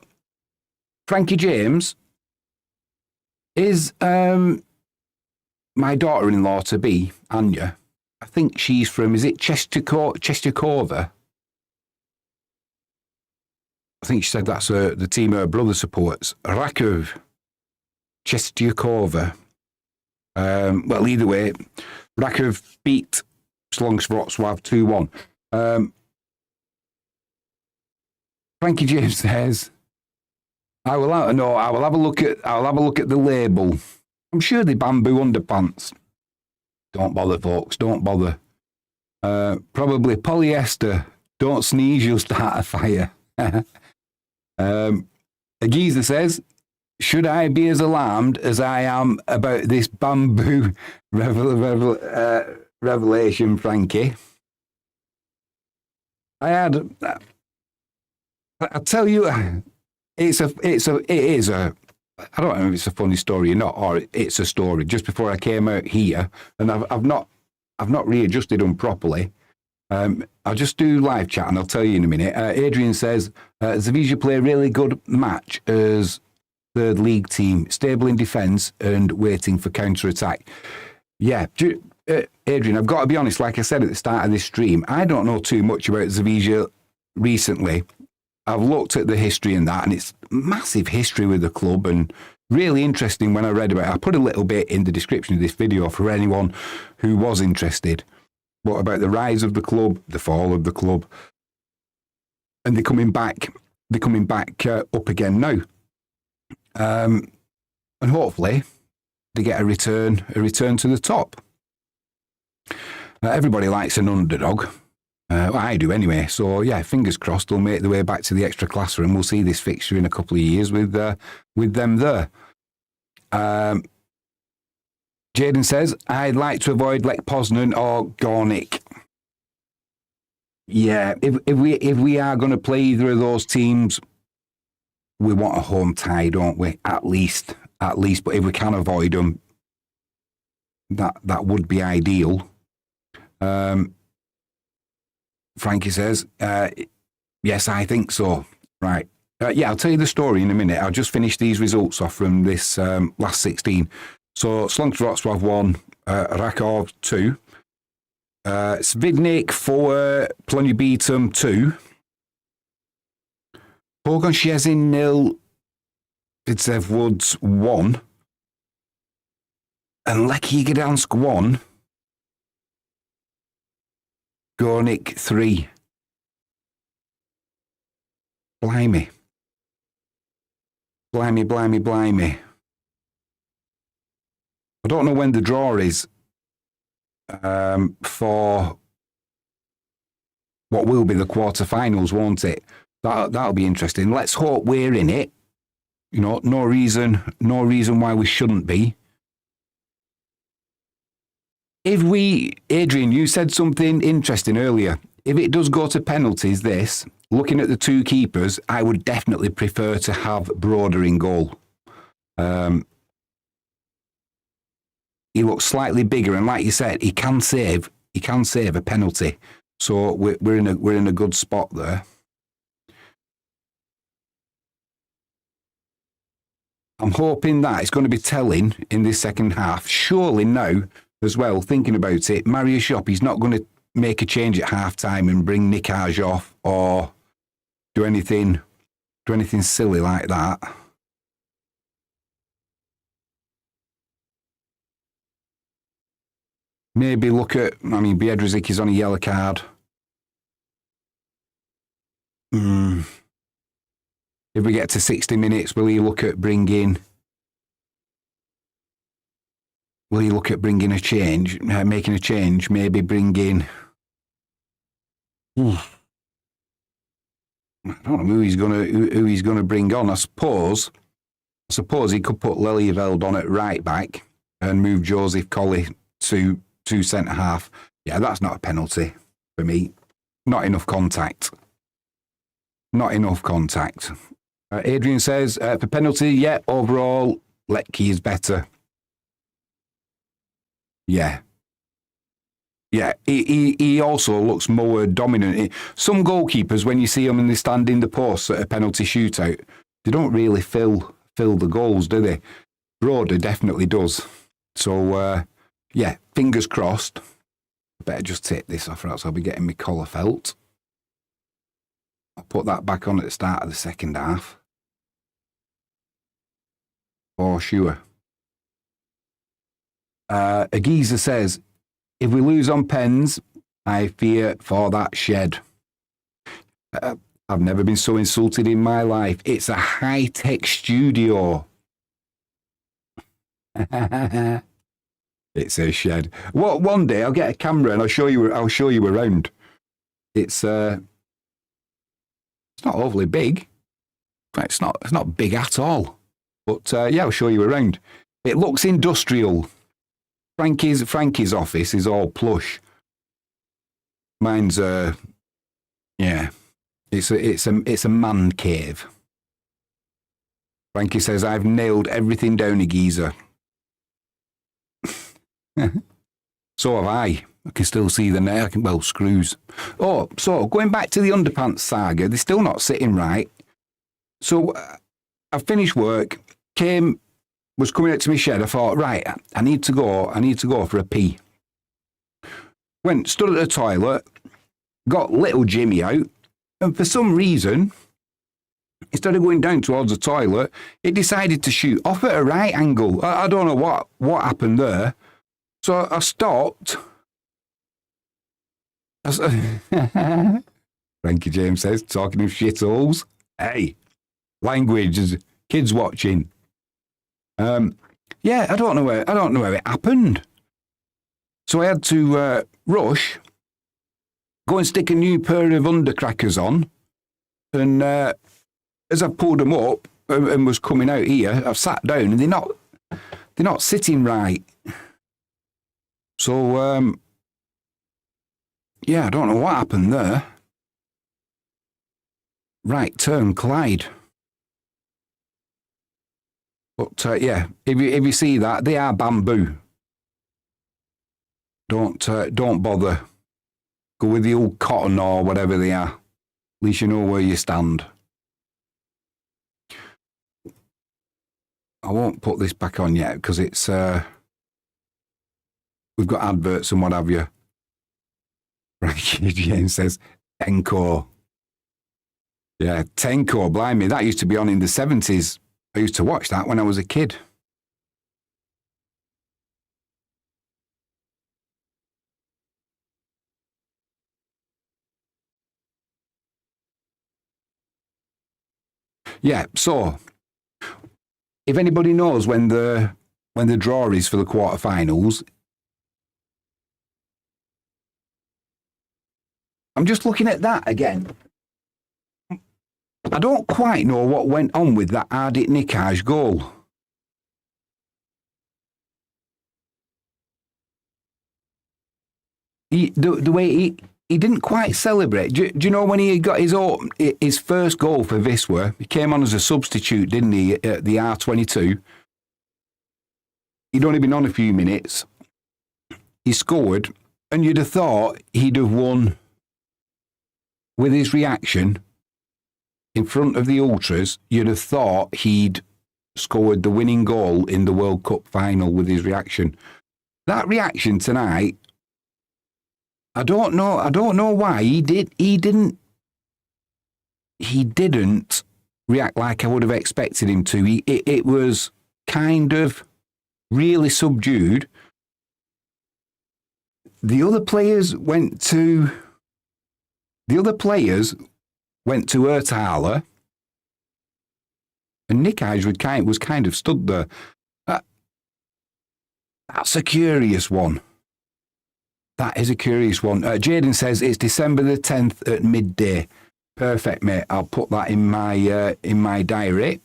A: Frankie James is my daughter-in-law to be, Anya. I think she's from, is it Chestukova? I think she said that's the team her brother supports. Raków, Chestukova. Well, either way, Raków beat Śląsk Wrocław 2-1. Frankie James says, I will have a look at the label. I'm sure they bamboo underpants. Don't bother, folks. Don't bother. Probably polyester. Don't sneeze, you'll start a fire. A geezer says, should I be as alarmed as I am about this bamboo revelation, Frankie? I tell you, it is a, I don't know if it's a funny story or not, or it's a story. Just before I came out here, and I've not readjusted them properly. I'll just do live chat and I'll tell you in a minute. Adrian says, Zawisza play a really good match as third league team, stable in defence and waiting for counter-attack. Yeah, Adrian, I've got to be honest, like I said at the start of this stream, I don't know too much about Zawisza recently. I've looked at the history and that, and it's massive history with the club and really interesting when I read about it. I put a little bit in the description of this video for anyone who was interested. What about the rise of the club, the fall of the club, and they're coming back up again now. And hopefully they get a return to the top. Everybody likes an underdog. Well, I do anyway. So yeah, fingers crossed they'll make their way back to the extra class and we'll see this fixture in a couple of years with them there. Jaden says, I'd like to avoid Lech Poznan or Gornik. Yeah, if we are going to play either of those teams, we want a home tie, don't we? At least. But if we can avoid them, that would be ideal. Frankie says, yes, I think so. Right. Yeah, I'll tell you the story in a minute. I'll just finish these results off from this last 16. So, Śląsk Wrocław 1, Raków 2, Svidnik 4, Plonibietum 2, Pogoń Szczecin 0, Widzew Woods 1, and Lechia Gdansk 1, Gornik 3. Blimey. I don't know when the draw is for what will be the quarterfinals, won't it? That'll be interesting. Let's hope we're in it. You know, no reason why we shouldn't be. Adrian, you said something interesting earlier. If it does go to penalties, looking at the two keepers, I would definitely prefer to have Broder in goal. He looks slightly bigger, and like you said, he can save a penalty. So we're in a good spot there. I'm hoping that it's going to be telling in this second half. Surely now, as well, thinking about it, Mariusz Shop, he's not going to make a change at half-time and bring Nikaj off or do anything silly like that. Maybe Biedrzyk is on a yellow card. If we get to 60 minutes, will he look at bringing will you look at bringing a change, making a change, maybe bringing... I don't know who he's gonna bring on. I suppose he could put Lelyveld on at right back and move Joseph Colley to centre half. Yeah, that's not a penalty for me. Not enough contact. Adrian says, for penalty, yeah, overall, Letke is better. Yeah. Yeah, he also looks more dominant. Some goalkeepers, when you see them and they stand in the post at a penalty shootout, they don't really fill the goals, do they? Broder definitely does. So, yeah, fingers crossed. I better just take this off, or else I'll be getting my collar felt. I'll put that back on at the start of the second half. For sure. Agiza says, if we lose on pens, I fear for that shed. I've never been so insulted in my life. It's a high-tech studio. It's a shed. Well, one day I'll get a camera and I'll show you around. It's not overly big. It's not big at all. But yeah, I'll show you around. It looks industrial. Frankie's office is all plush. Mine's yeah. It's a man cave. Frankie says, I've nailed everything down a geezer. So have I. I can still see the nail. Well, screws. Oh, so going back to the underpants saga, they're still not sitting right. So I finished work, was coming out to my shed. I thought, right, I need to go for a pee. Stood at the toilet, got little Jimmy out, and for some reason, instead of going down towards the toilet, it decided to shoot off at a right angle. I don't know what happened there. So I stopped. Frankie James says, talking of shitholes. Hey, language, is kids watching. Yeah, I don't know where it happened. So I had to rush, go and stick a new pair of undercrackers on, and as I pulled them up and was coming out here, I've sat down and they're not sitting right. So yeah, I don't know what happened there. Right turn, Clyde. But yeah, if you see that, they are bamboo. Don't bother. Go with the old cotton or whatever they are. At least you know where you stand. I won't put this back on yet because it's we've got adverts and what have you. Frankie James says Tenko. Yeah, Tenko, blimey, that used to be on in the 70s. I used to watch that when I was a kid. Yeah, so if anybody knows when the draw is for the quarterfinals, I'm just looking at that again. I don't quite know what went on with that Ardit Nikaj goal. The way he didn't quite celebrate. Do you know when he got his first goal for Wisła? He came on as a substitute, didn't he, at the R22? He'd only been on a few minutes. He scored, and you'd have thought he'd have won with his reaction in front of the ultras. You'd have thought he'd scored the winning goal in the World Cup final with his reaction. That reaction tonight, I don't know why he didn't react like I would have expected him to. It was kind of really subdued. The other players went to Erthaler, and Nikaj was kind of stood there. That's a curious one. That is a curious one. Jaden says it's December the 10th at midday. Perfect, mate. I'll put that in my diary.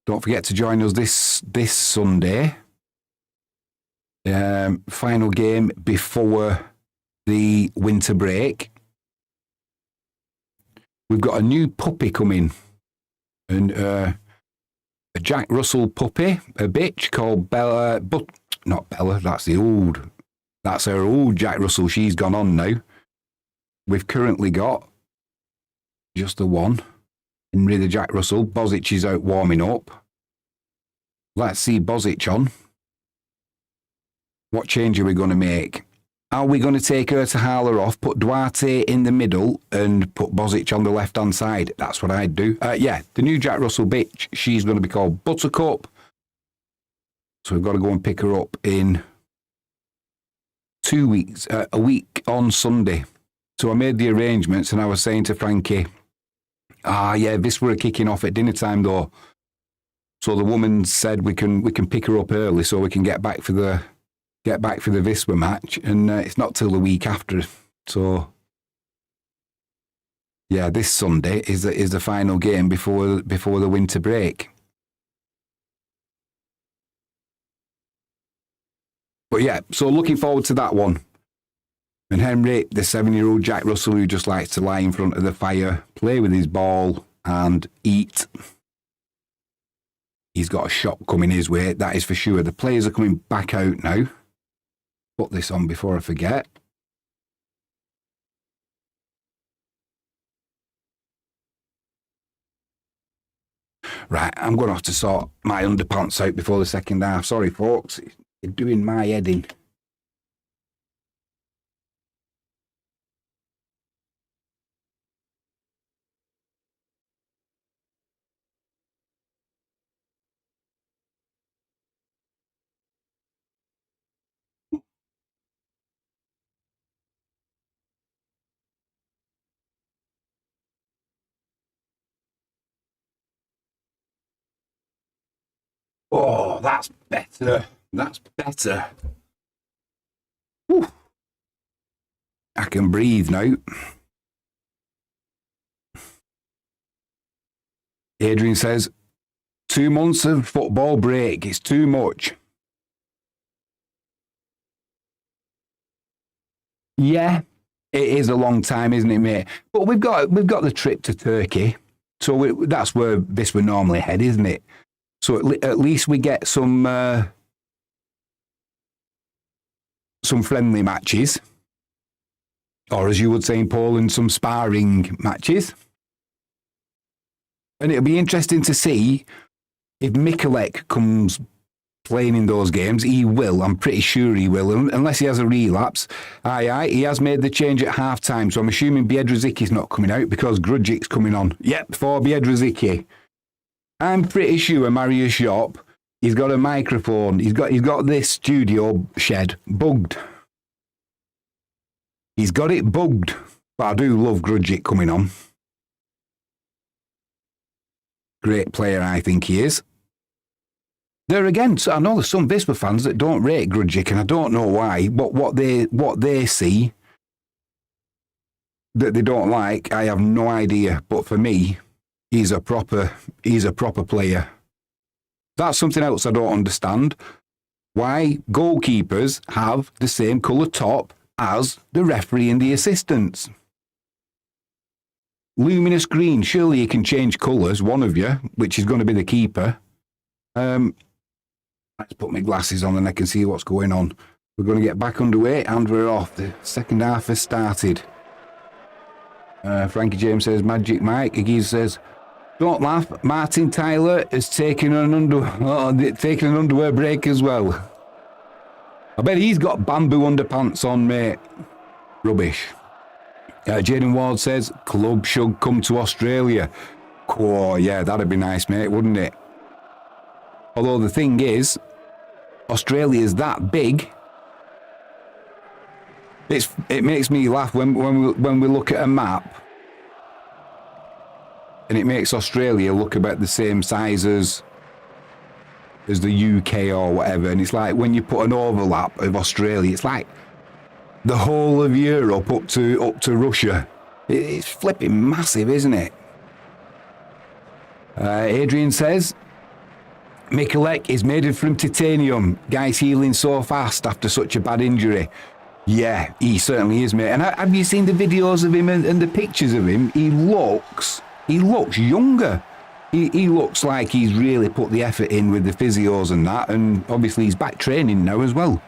A: Don't forget to join us this Sunday. Final game before the winter break. We've got a new puppy coming, and a Jack Russell puppy, a bitch called Bella, but not Bella. That's her old Jack Russell. She's gone on now. We've currently got just the one, Henry the Jack Russell. Bozic is out warming up. Let's see Bozic on. What change are we going to make? Are we going to take Ertahala off, put Duarte in the middle, and put Bozic on the left-hand side? That's what I'd do. Yeah, the new Jack Russell bitch, she's going to be called Buttercup. So we've got to go and pick her up in 2 weeks, a week on Sunday. So I made the arrangements, and I was saying to Frankie, yeah, Wisła are kicking off at dinner time, though. So the woman said we can pick her up early so we can get back for the Wisła match, and it's not till the week after. So, yeah, this Sunday is the final game before the winter break. But yeah, so looking forward to that one. And Henry, the 7-year-old Jack Russell, who just likes to lie in front of the fire, play with his ball, and eat. He's got a shot coming his way, that is for sure. The players are coming back out now. Put this on before I forget. Right, I'm going to have to sort my underpants out before the second half. Sorry, folks. You're doing my head in. Oh, that's better. That's better. Whew. I can breathe now. Adrian says, 2 months of football break. It's too much. Yeah, it is a long time, isn't it, mate? But we've got the trip to Turkey. So that's where Wisła normally head, isn't it? So at least we get some friendly matches, or as you would say in Poland, some sparring matches. And it'll be interesting to see if Mikulek comes playing in those games. He will, I'm pretty sure he will, unless he has a relapse. Aye, he has made the change at half-time, so I'm assuming Biedrzycki's not coming out because Grudgic's coming on. Yep, for Biedrzycki. I'm pretty sure Mario Shop, he's got a microphone. He's got this studio shed bugged. He's got it bugged. But I do love Grudgic coming on. Great player, I think he is. There again, so I know there's some Wisła fans that don't rate Grudgic, and I don't know why. But what they see that they don't like, I have no idea. But for me, he's a proper player. That's something else I don't understand. Why goalkeepers have the same colour top as the referee and the assistants. Luminous green, surely you can change colours, one of you, which is going to be the keeper. Let's put my glasses on and I can see what's going on. We're going to get back underway and we're off. The second half has started. Frankie James says, Magic Mike. Iggy says, don't laugh. Martin Tyler has taken an underwear break as well. I bet he's got bamboo underpants on, mate. Rubbish. Jaden Ward says, club should come to Australia. Oh, yeah, that'd be nice, mate, wouldn't it? Although the thing is, Australia is that big. It makes me laugh when we look at a map, and it makes Australia look about the same size as as the UK or whatever. And it's like when you put an overlap of Australia, it's like the whole of Europe up to Russia. It's flipping massive, isn't it? Adrian says, Mikulek is made from titanium. Guy's healing so fast after such a bad injury. Yeah, he certainly is, mate. And have you seen the videos of him and the pictures of him? He looks younger. He looks like he's really put the effort in with the physios and that, and obviously he's back training now as well.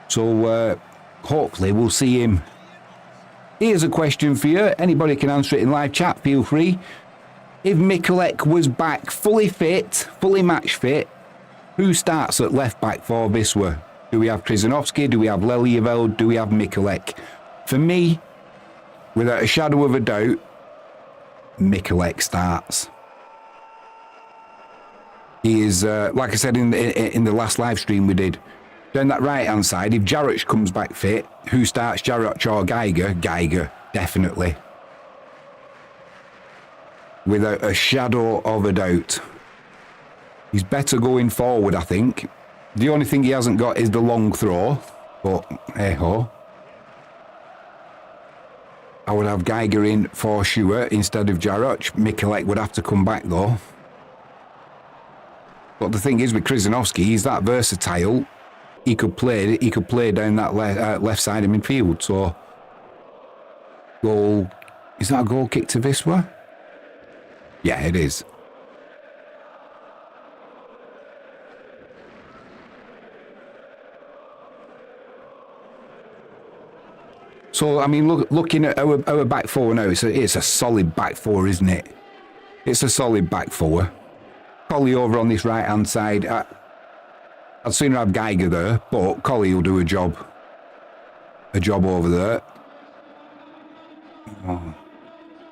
A: So hopefully we'll see him. Here's a question for you. Anybody can answer it in live chat, feel free. If Mikulek was back fully fit, fully match fit, who starts at left back for Wisła? Do we have Krzyżanowski? Do we have Lelieveld? Do we have Mikulek? For me, without a shadow of a doubt, Mikulek starts. He is, like I said in the last live stream we did, down that right-hand side, if Jarroch comes back fit, who starts, Jarroch or Geiger? Geiger, definitely. Without a shadow of a doubt. He's better going forward, I think. The only thing he hasn't got is the long throw, but hey-ho. I would have Geiger in for sure instead of Jarroch. Mikulek would have to come back though. But the thing is with Krzyżanowski, he's that versatile. He could play down that left side of midfield. So, goal, is that a goal kick to Wisła? Yeah, it is. So, I mean, looking at our back four now, it's a solid back four, isn't it? It's a solid back four. Collie over on this right-hand side. I'd sooner have Geiger there, but Collie will do a job over there. Oh.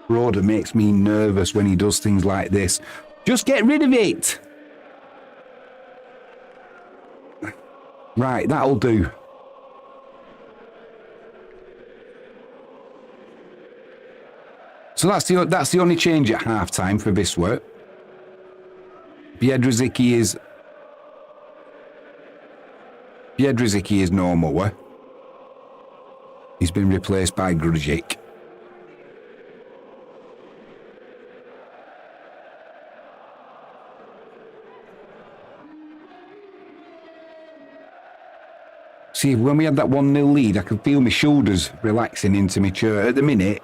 A: Broder makes me nervous when he does things like this. Just get rid of it. Right, that'll do. So that's the only change at half-time for Wisła. Biedrzycki is no more. He's been replaced by Grudzic. See, when we had that 1-0 lead, I could feel my shoulders relaxing into my chair. At the minute,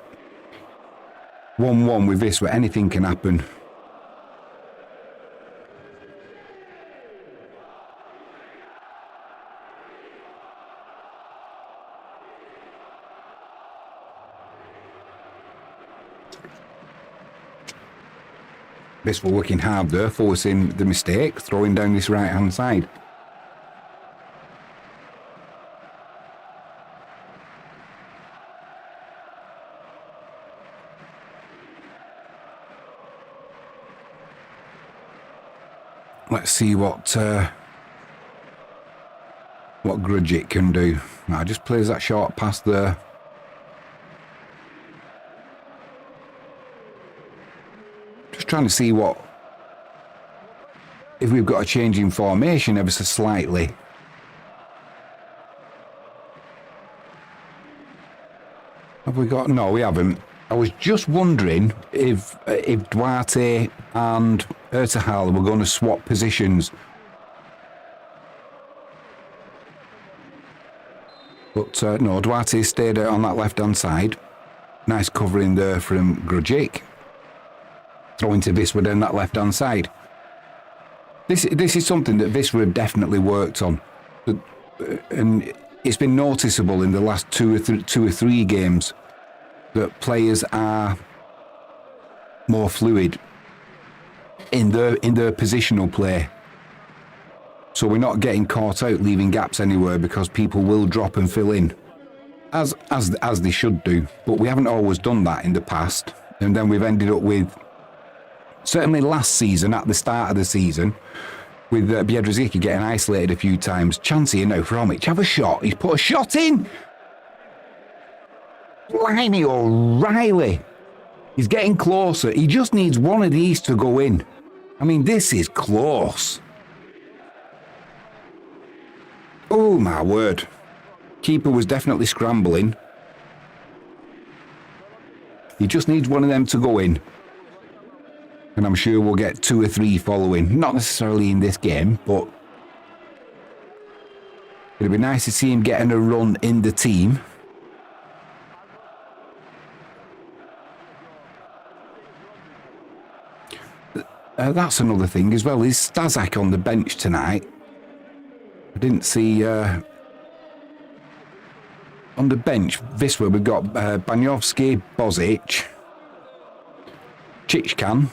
A: 1-1 with Wisła, anything can happen. Wisła working hard there, forcing the mistake, throwing down this right-hand side. Let's see what Grudzic can do. Now, just plays that short pass there. Just trying to see if we've got a change in formation ever so slightly. Have we got? No, we haven't. I was just wondering if Duarte and Ertahal were going to swap positions. But no, Duarte stayed on that left-hand side. Nice covering there from Grudzic. Throwing to Wisła down that left-hand side. This is something that Wisła have definitely worked on. And it's been noticeable in the last two or three games that players are more fluid in their positional play. So we're not getting caught out leaving gaps anywhere because people will drop and fill in, as they should do. But we haven't always done that in the past, and then we've ended up with, certainly last season at the start of the season, with Biedrzycki getting isolated a few times. Chance here now for Omic. Have a shot. He's put a shot in. Blimey O'Reilly. He's getting closer. He just needs one of these to go in. I mean, this is close. Oh, my word. Keeper was definitely scrambling. He just needs one of them to go in. And I'm sure we'll get 2 or 3 following. Not necessarily in this game, but it'd be nice to see him getting a run in the team. That's another thing as well. Is Stazak on the bench tonight? I didn't see... on the bench, Wisła, we've got Baniowski, Bozic, Chichkan.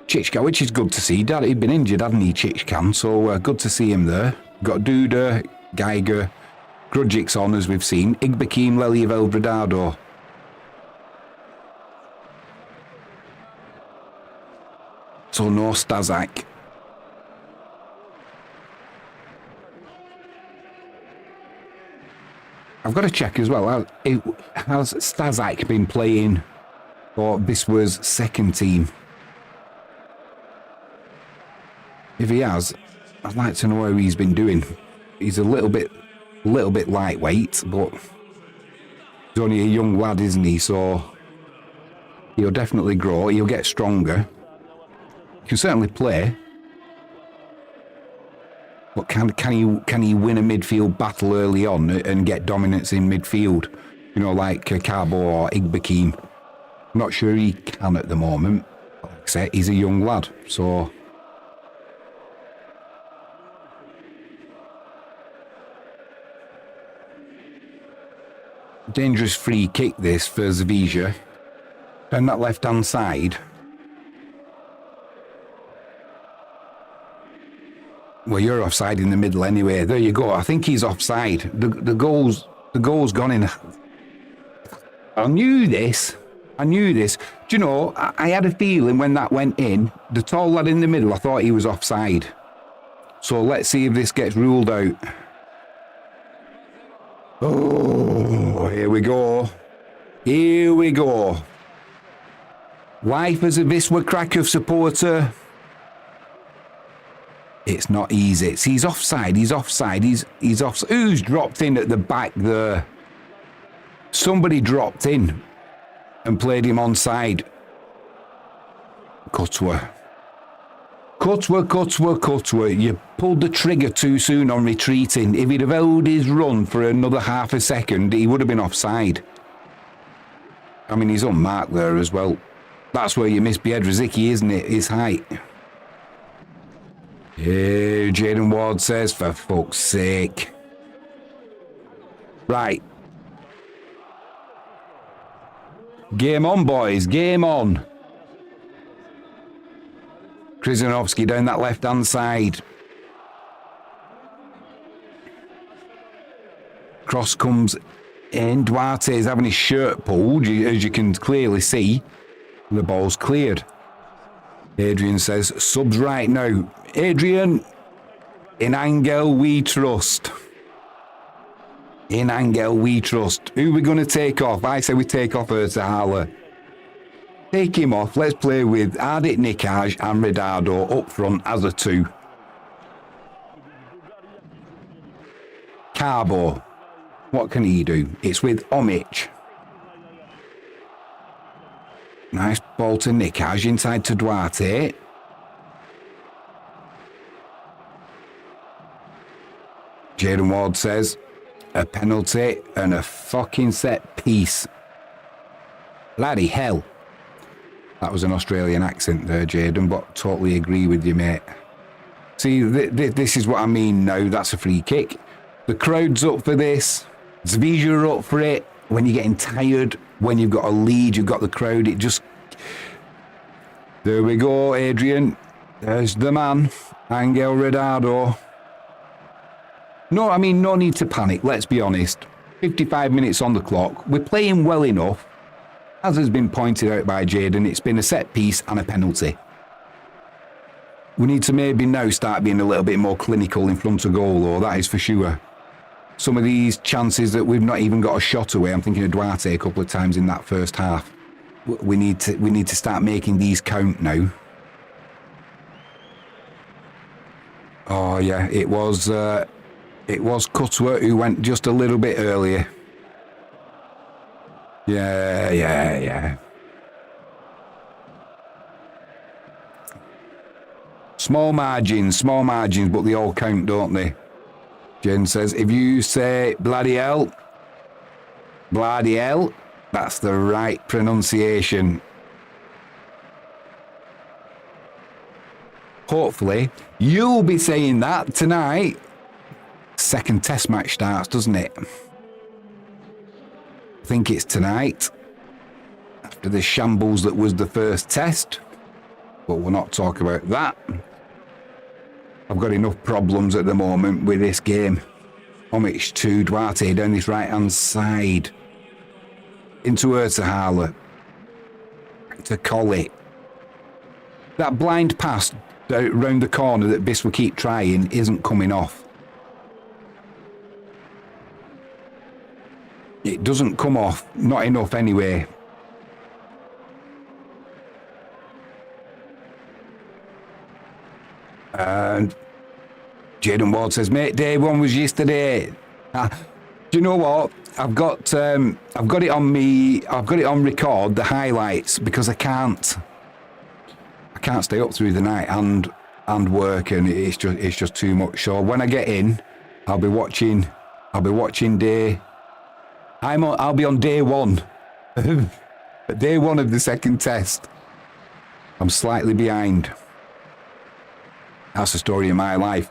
A: Chichkan, which is good to see. He'd been injured, hadn't he, Chichkan? So good to see him there. Got Duda, Geiger, Grudjik's on, as we've seen. Igbekim, Leliev, Elbradado. So no Stazak. I've got to check as well. Has Stazak been playing for Wisła's second team? If he has, I'd like to know how he's been doing. He's a little bit lightweight, but he's only a young lad, isn't he? So he'll definitely grow. He'll get stronger. He can certainly play. But can he win a midfield battle early on and get dominance in midfield? You know, like Cabo or Igbekim. I'm not sure he can at the moment. Like I said, he's a young lad, so... Dangerous free kick this for Zawisza. Down that left-hand side. Well, you're offside in the middle anyway. There you go. I think he's offside. The goal's gone in. I knew this. Do you know, I had a feeling when that went in, the tall lad in the middle, I thought he was offside. So let's see if this gets ruled out. Oh, here we go. Life as a Wisła Kraków supporter. It's not easy. He's offside. He's offside. Who's dropped in at the back there? Somebody dropped in and played him onside. Kutwa. You pulled the trigger too soon on retreating. If he'd have held his run for another half a second, he would have been offside. I mean, he's unmarked there as well. That's where you miss Biedrzycki, isn't it? His height. Yeah, Jaden Ward says, for fuck's sake. Right. Game on, boys. Game on. Krzyżanowski down that left-hand side. Cross comes in. Duarte is having his shirt pulled, as you can clearly see. The ball's cleared. Adrian says, subs right now. Adrian, in Angel we trust. In Angel we trust. Who are we going to take off? I say we take off Ertahala. Take him off. Let's play with Ardit Nikaj and Redado up front as a 2. Carbo. What can he do? It's with Omic. Nice ball to Nikaj inside to Duarte. Jaden Ward says, a penalty and a fucking set piece. Bloody hell. That was an Australian accent there, Jaden, but totally agree with you, mate. See, this is what I mean now. That's a free kick. The crowd's up for this. Zawisza are up for it. When you're getting tired, when you've got a lead, you've got the crowd, it just... There we go, Adrian. There's the man. Angel Redado. No, I mean, no need to panic, let's be honest. 55 minutes on the clock. We're playing well enough. As has been pointed out by Jaden, it's been a set piece and a penalty. We need to maybe now start being a little bit more clinical in front of goal, though, that is for sure. Some of these chances that we've not even got a shot away, I'm thinking of Duarte a couple of times in that first half. We need to start making these count now. Oh yeah, it was Cutworth who went just a little bit earlier. Yeah. Small margins, but they all count, don't they? Jen says, if you say bloody hell, that's the right pronunciation. Hopefully, you'll be saying that tonight. Second test match starts, doesn't it? I think it's tonight. After the shambles that was the first test. But we'll not talk about that. I've got enough problems at the moment with this game. Homage to Duarte down this right-hand side. Into Ertahala. To Collie. That blind pass round the corner that Wisła keep trying isn't coming off. It doesn't come off. Not enough anyway. And Jaden Ward says, mate, day one was yesterday. Do you know what? I've got it on me. I've got it on record, the highlights, because I can't stay up through the night and work, and it's just too much. So when I get in, I'll be watching day. I'll be on day one. Day one of the second test. I'm slightly behind. That's the story of my life.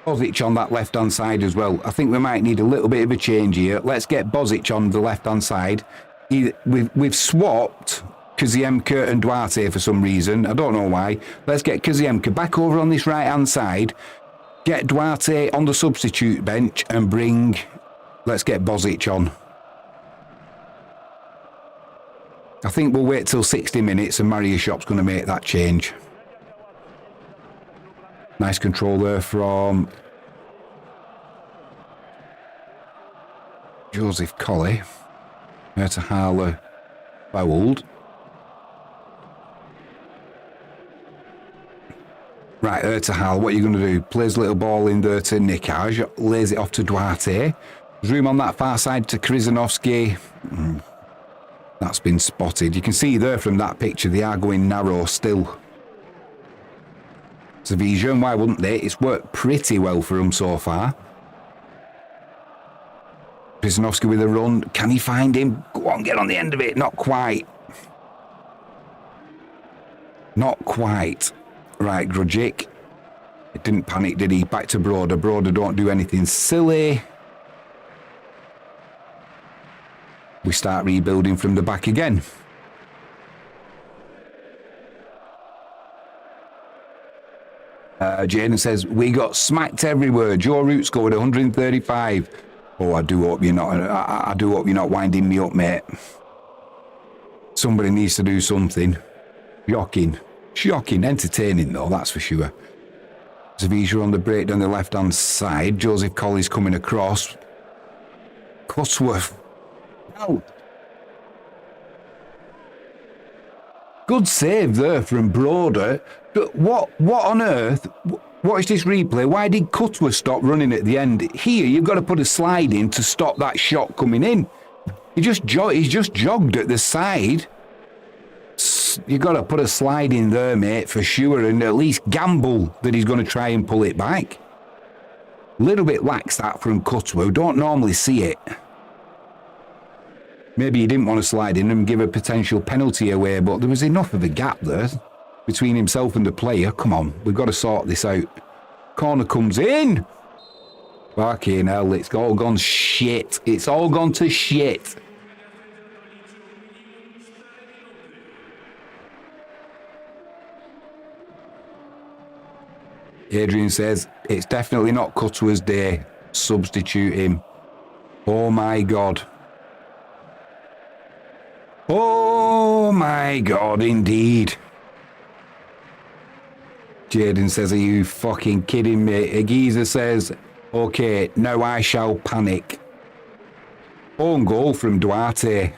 A: Bozic on that left-hand side as well. I think we might need a little bit of a change here. Let's get Bozic on the left-hand side. We've swapped Kaziemka and Duarte for some reason. I don't know why. Let's get Kaziemka back over on this right-hand side. Get Duarte on the substitute bench and let's get Bozic on. I think we'll wait till 60 minutes and Mario Shop's going to make that change. Nice control there from Joseph Colley. Ertahala fouled. Right, Ertahala, what are you going to do? Plays a little ball in there to Nikaj, lays it off to Duarte. There's room on that far side to Krizanovsky. That's been spotted. You can see there from that picture, they are going narrow still. Zawisza, why wouldn't they? It's worked pretty well for them so far. Krizanovsky with a run. Can he find him? Go on, get on the end of it. Not quite. Not quite. Right, Grujic. It didn't panic, did he? Back to Broder. Broder, don't do anything silly. We start rebuilding from the back again. Jaden says, we got smacked everywhere. Joe Root scored 135. Oh, I do hope you're not. I do hope you're not winding me up, mate. Somebody needs to do something. Shocking, entertaining though, that's for sure. Zawisza on the break down the left-hand side. Joseph Colley's coming across. Cutworth. Oh. Good save there from Broder. But what on earth? Watch this replay. Why did Cutworth stop running at the end? Here, you've got to put a slide in to stop that shot coming in. He's just jogged at the side. You've got to put a slide in there, mate, for sure, and at least gamble that he's going to try and pull it back. A little bit lax that from Cutworth. Don't normally see it. Maybe he didn't want to slide in and give a potential penalty away, but there was enough of a gap there between himself and the player. Come on, we've got to sort this out. Corner comes in. Fucking hell, it's all gone shit. It's all gone to shit. Adrian says, it's definitely not Cutworth's day. Substitute him. Oh my God. Oh my God, indeed. Jaden says, are you fucking kidding me? Agiza says, okay, now I shall panic. Own goal from Duarte.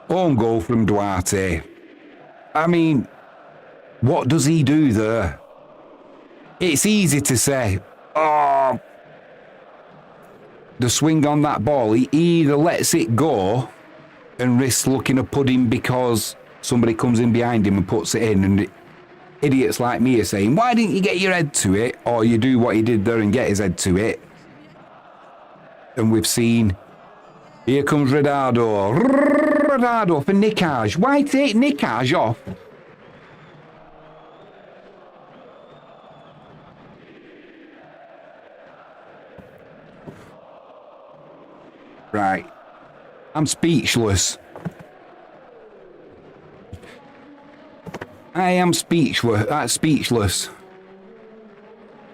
A: Own goal from Duarte. I mean, What does he do there? It's easy to say, oh, the swing on that ball, he either lets it go and risks looking a pudding because somebody comes in behind him and puts it in, and idiots like me are saying, why didn't you get your head to it? Or you do what he did there and get his head to it. And we've seen, here comes Ronaldo. Ronaldo for Nikaj. Why take Nikaj off? Right. I'm speechless. I am speechless.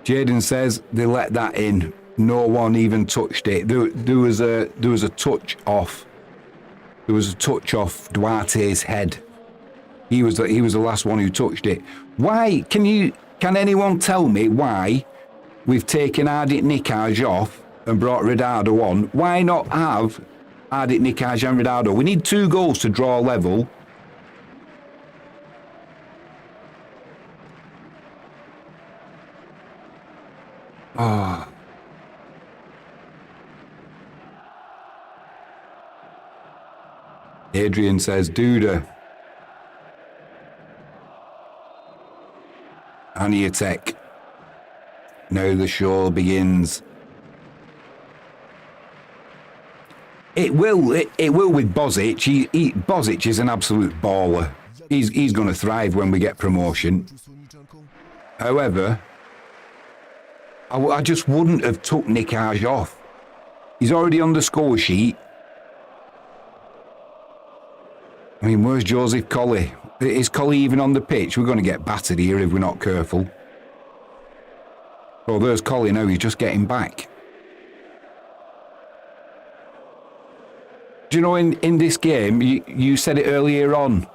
A: Jaden says they let that in. No one even touched it. There was a touch off. There was a touch off Duarte's head. He was the last one who touched it. Why? Can anyone tell me why we've taken Ardit Nikaj off and brought Ronaldo on? Why not have Ardit Nikaj and Ronaldo? We need 2 goals to draw level. Oh. Adrian says, Duda. Aniatek. Now the show begins. It will with Bozic. Bozic is an absolute baller. He's going to thrive when we get promotion. However, I just wouldn't have took Nikaj off. He's already on the score sheet. I mean, where's Joseph Colley? Is Colley even on the pitch? We're going to get battered here if we're not careful. Oh, there's Colley now. He's just getting back. Do you know, in this game, you said it earlier on,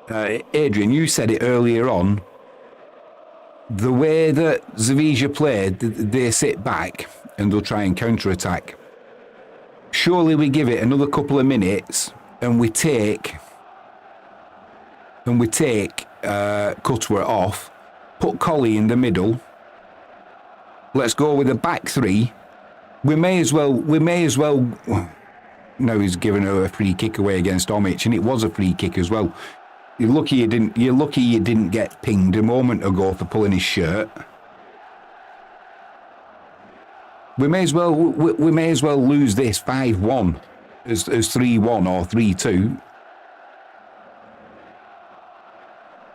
A: Adrian, you said it earlier on, the way that Zawisza played, they sit back and they'll try and counter-attack. Surely we give it another couple of minutes and we take Cutworth off, put Colley in the middle. Let's go with a back 3. We may as well. No, he's given a free kick away against Omic, and it was a free kick as well. You're lucky you didn't get pinged a moment ago for pulling his shirt. We may as well lose this 5-1 as 3-1 or 3-2.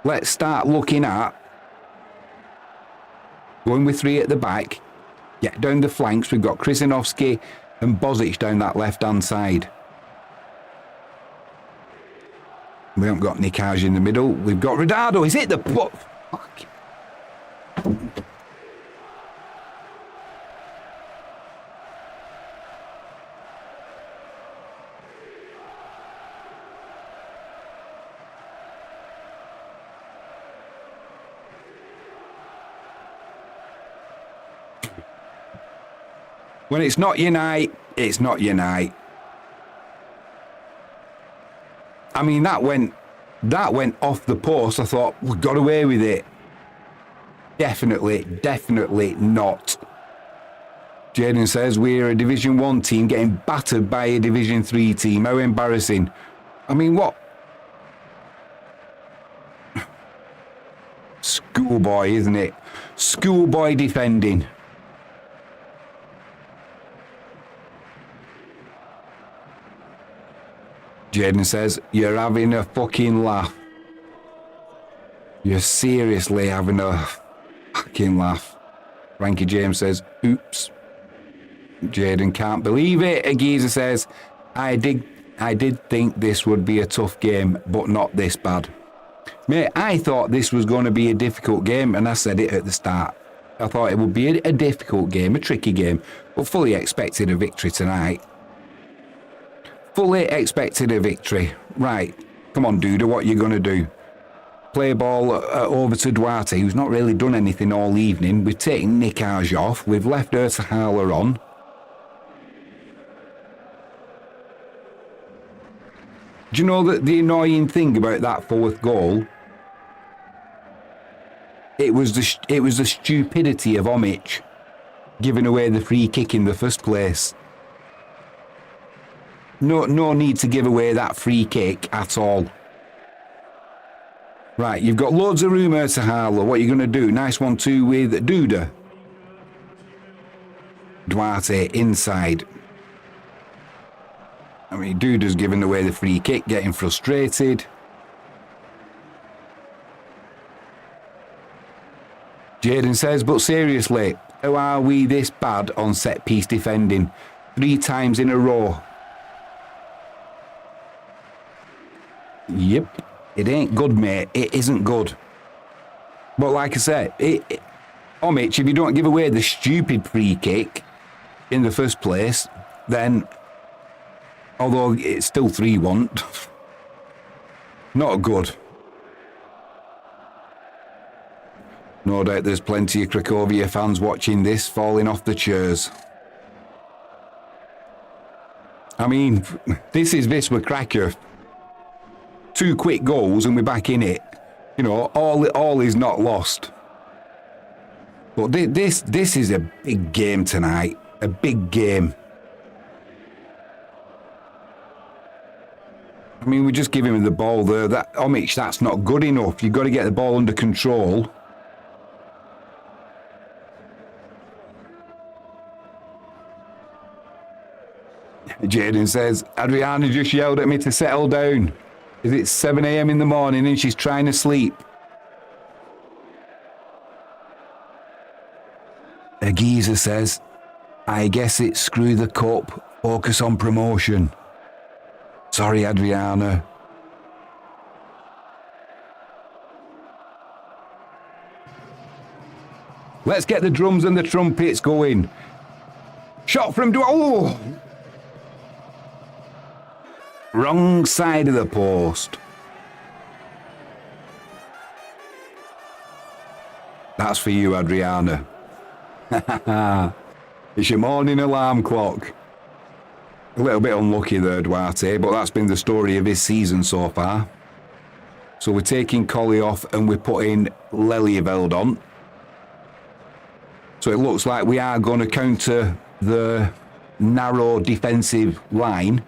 A: Let's start looking at going with 3 at the back. Get down the flanks. We've got Krasinovsky and Bozic down that left-hand side. We haven't got Nikaj in the middle. We've got Ronaldo. He's hit the... Fuck. When it's not your night, it's not your night. I mean, that went off the post. I thought, we got away with it. Definitely not. Jaden says, we're a Division 1 team getting battered by a Division 3 team. How embarrassing. I mean, what? Schoolboy, isn't it? Schoolboy defending. Jaden says, you're having a fucking laugh. You're seriously having a fucking laugh. Frankie James says, oops. Jaden can't believe it. Agiza says, I did think this would be a tough game, but not this bad. Mate, I thought this was going to be a difficult game, and I said it at the start. I thought it would be a difficult game, a tricky game, but fully expected a victory tonight. Fully expected a victory. Right, come on, Duda, what are you going to do? Play ball over to Duarte, who's not really done anything all evening. We've taken Nikaj off. We've left Ertahala on. Do you know that the annoying thing about that 4th goal It was the stupidity of Omic giving away the free kick in the first place. No need to give away that free kick at all. Right, you've got loads of room here to Harlow. What are you going to do? Nice 1-2 with Duda. Duarte inside. I mean, Duda's giving away the free kick, getting frustrated. Jaden says, but seriously, how are we this bad on set-piece defending? 3 times in a row. Yep. It ain't good, mate. It isn't good. But like I said, Omic, if you don't give away the stupid free kick in the first place, then, although it's still 3-1, not good. No doubt there's plenty of Cracovia fans watching this, falling off the chairs. I mean, this is Wisła Kraków. 2 quick goals and we're back in it. You know, all is not lost. But this is a big game tonight. A big game. I mean, we just give him the ball there. That Omic, that's not good enough. You've got to get the ball under control. Jaden says, Adriana just yelled at me to settle down. Is it 7 a.m. in the morning and she's trying to sleep? Agiza says, I guess it's screw the cup, focus on promotion. Sorry, Adriana. Let's get the drums and the trumpets going. Shot from... Oh! Wrong side of the post. That's for you, Adriana. It's your morning alarm clock. A little bit unlucky there, Duarte, but that's been the story of his season so far. So we're taking Collie off and we're putting Lelyveld on. So it looks like we are going to counter the narrow defensive line.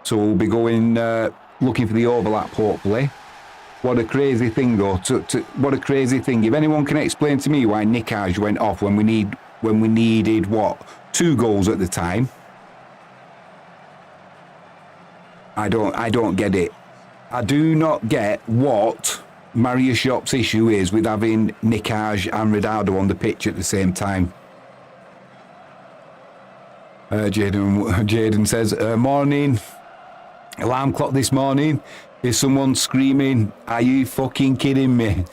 A: So we'll be going, looking for the overlap, hopefully. What a crazy thing, though. What a crazy thing. If anyone can explain to me why Nikaj went off when we needed, what, 2 goals at the time? I don't get it. I do not get what Marius Shop's issue is with having Nikaj and Ronaldo on the pitch at the same time. Jaden says, morning. Alarm clock this morning. Is someone screaming, are you fucking kidding me?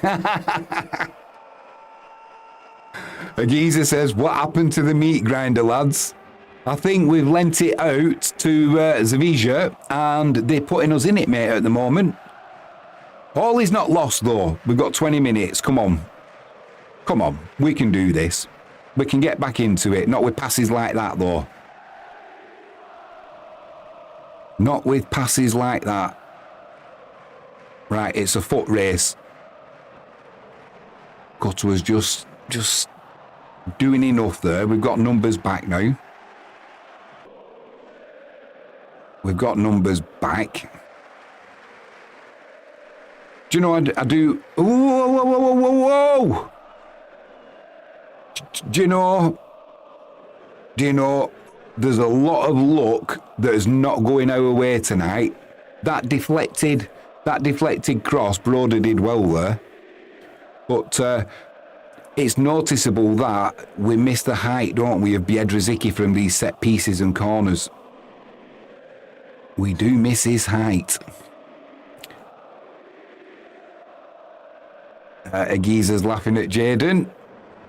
A: Agiza says, what happened to the meat grinder, lads? I think we've lent it out to Zawisza and they're putting us in it, mate, at the moment. All is not lost, though. We've got 20 minutes. Come on. Come on. We can do this. We can get back into it. Not with passes like that, though. Not with passes like that. Right, it's a foot race. Gutter was just doing enough there. We've got numbers back now. We've got numbers back. Do you know, I do... Whoa, whoa, whoa, whoa, whoa, whoa! Do you know, there's a lot of luck that is not going our way tonight. That deflected cross, Broder did well there. But it's noticeable that we miss the height, don't we, of Biedrzycki from these set pieces and corners. We do miss his height. Agiza's laughing at Jaden.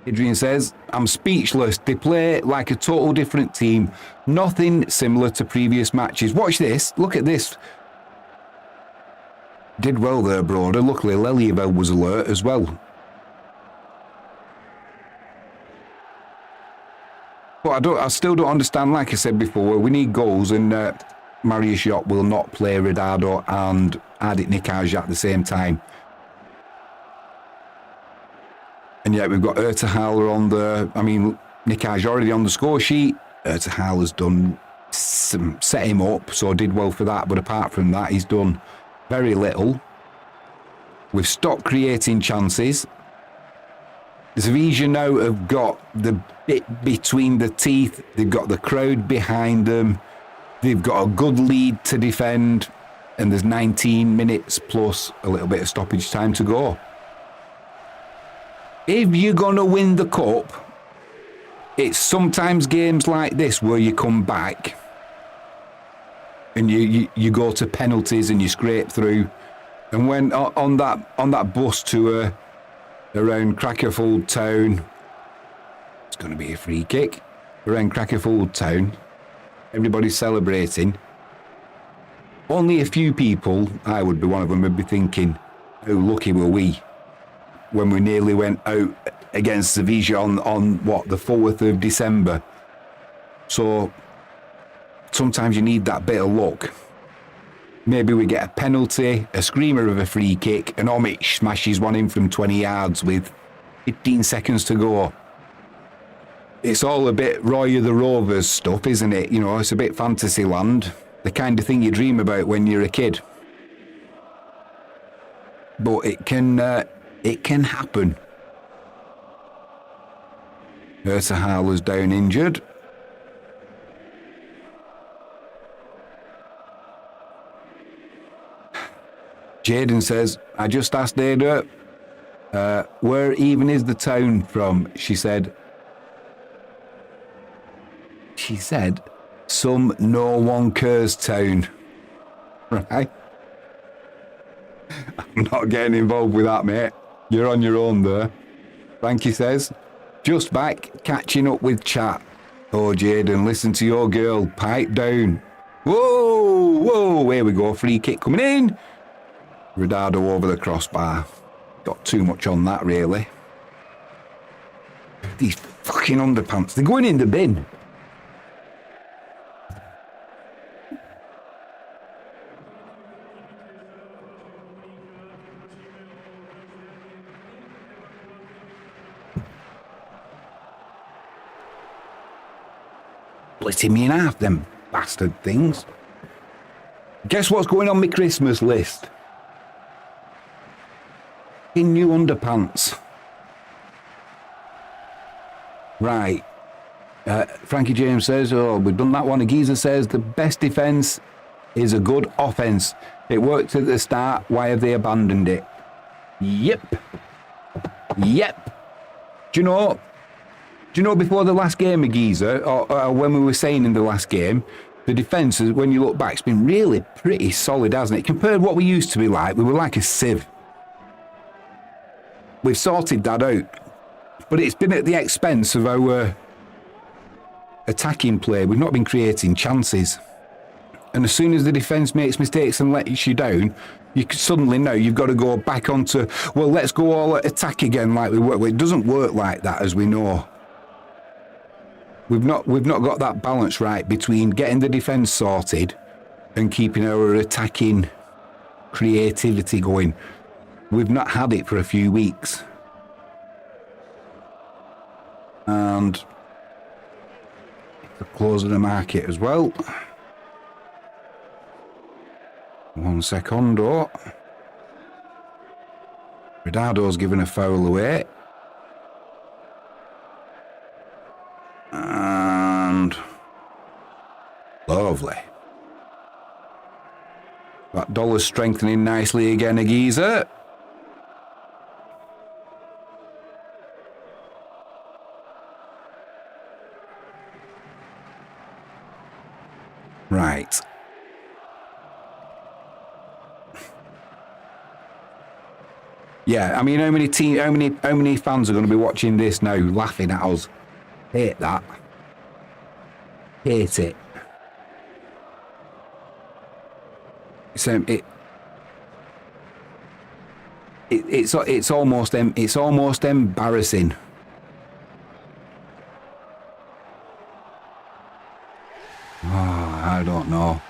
A: Adrian says, I'm speechless. They play like a total different team. Nothing similar to previous matches. Watch this. Look at this. Did well there, Broder. Luckily, Lelyveld was alert as well. But I still don't understand, like I said before, we need goals and Marius Shop will not play Ronaldo and Adit Nikaj at the same time. And yet we've got Ertahaler on the... I mean, Nikaj already on the score sheet. Ertahaler's done... set him up, so did well for that. But apart from that, he's done very little. We've stopped creating chances. Zawisza now have got the bit between the teeth. They've got the crowd behind them. They've got a good lead to defend. And there's 19 minutes plus a little bit of stoppage time to go. If you're going to win the cup, it's sometimes games like this where you come back and you go to penalties and you scrape through. And when on that bus to around Krakow town, it's going to be a free kick. Around Krakow town, everybody's celebrating. Only a few people, I would be one of them, would be thinking, how lucky were we when we nearly went out against Zawisza on what, the 4th of December. So sometimes you need that bit of luck. Maybe we get a penalty, a screamer of a free kick, and Omic smashes one in from 20 yards with 15 seconds to go. It's all a bit Roy of the Rovers stuff, isn't it? You know, it's a bit fantasy land. The kind of thing you dream about when you're a kid. But it can happen. Ertahaler's down injured. Jaden says, I just asked Ada, where even is the town from? She said, some no one cares town. Right? I'm not getting involved with that, mate. You're on your own there. Frankie says, just back, catching up with chat. Oh, Jaden, listen to your girl. Pipe down. Whoa, here we go. Free kick coming in. Ronaldo over the crossbar. Got too much on that, really. These fucking underpants. They're going in the bin. Splitting me in half, them bastard things. Guess what's going on my Christmas list? In new underpants. Right. Frankie James says, oh, we've done that one. Agiza says, the best defence is a good offence. It worked at the start. Why have they abandoned it? Yep. Do you know before the last game, Agiza, or when we were saying in the last game, the defence, when you look back, it's been really pretty solid, hasn't it? Compared to what we used to be like, we were like a sieve. We've sorted that out. But it's been at the expense of our attacking play. We've not been creating chances. And as soon as the defence makes mistakes and lets you down, you suddenly know you've got to go back onto, well, let's go all at attack again like we were. It doesn't work like that, as we know. We've not got that balance right between getting the defence sorted and keeping our attacking creativity going. We've not had it for a few weeks. And the close of the market as well. 1 secondo. Ridardo's given a foul away. And lovely. That dollar's strengthening nicely again, Agiza. Right. Yeah, I mean, how many fans are going to be watching this now, laughing at us? Hate that. Hate it. So it's almost embarrassing. I don't know.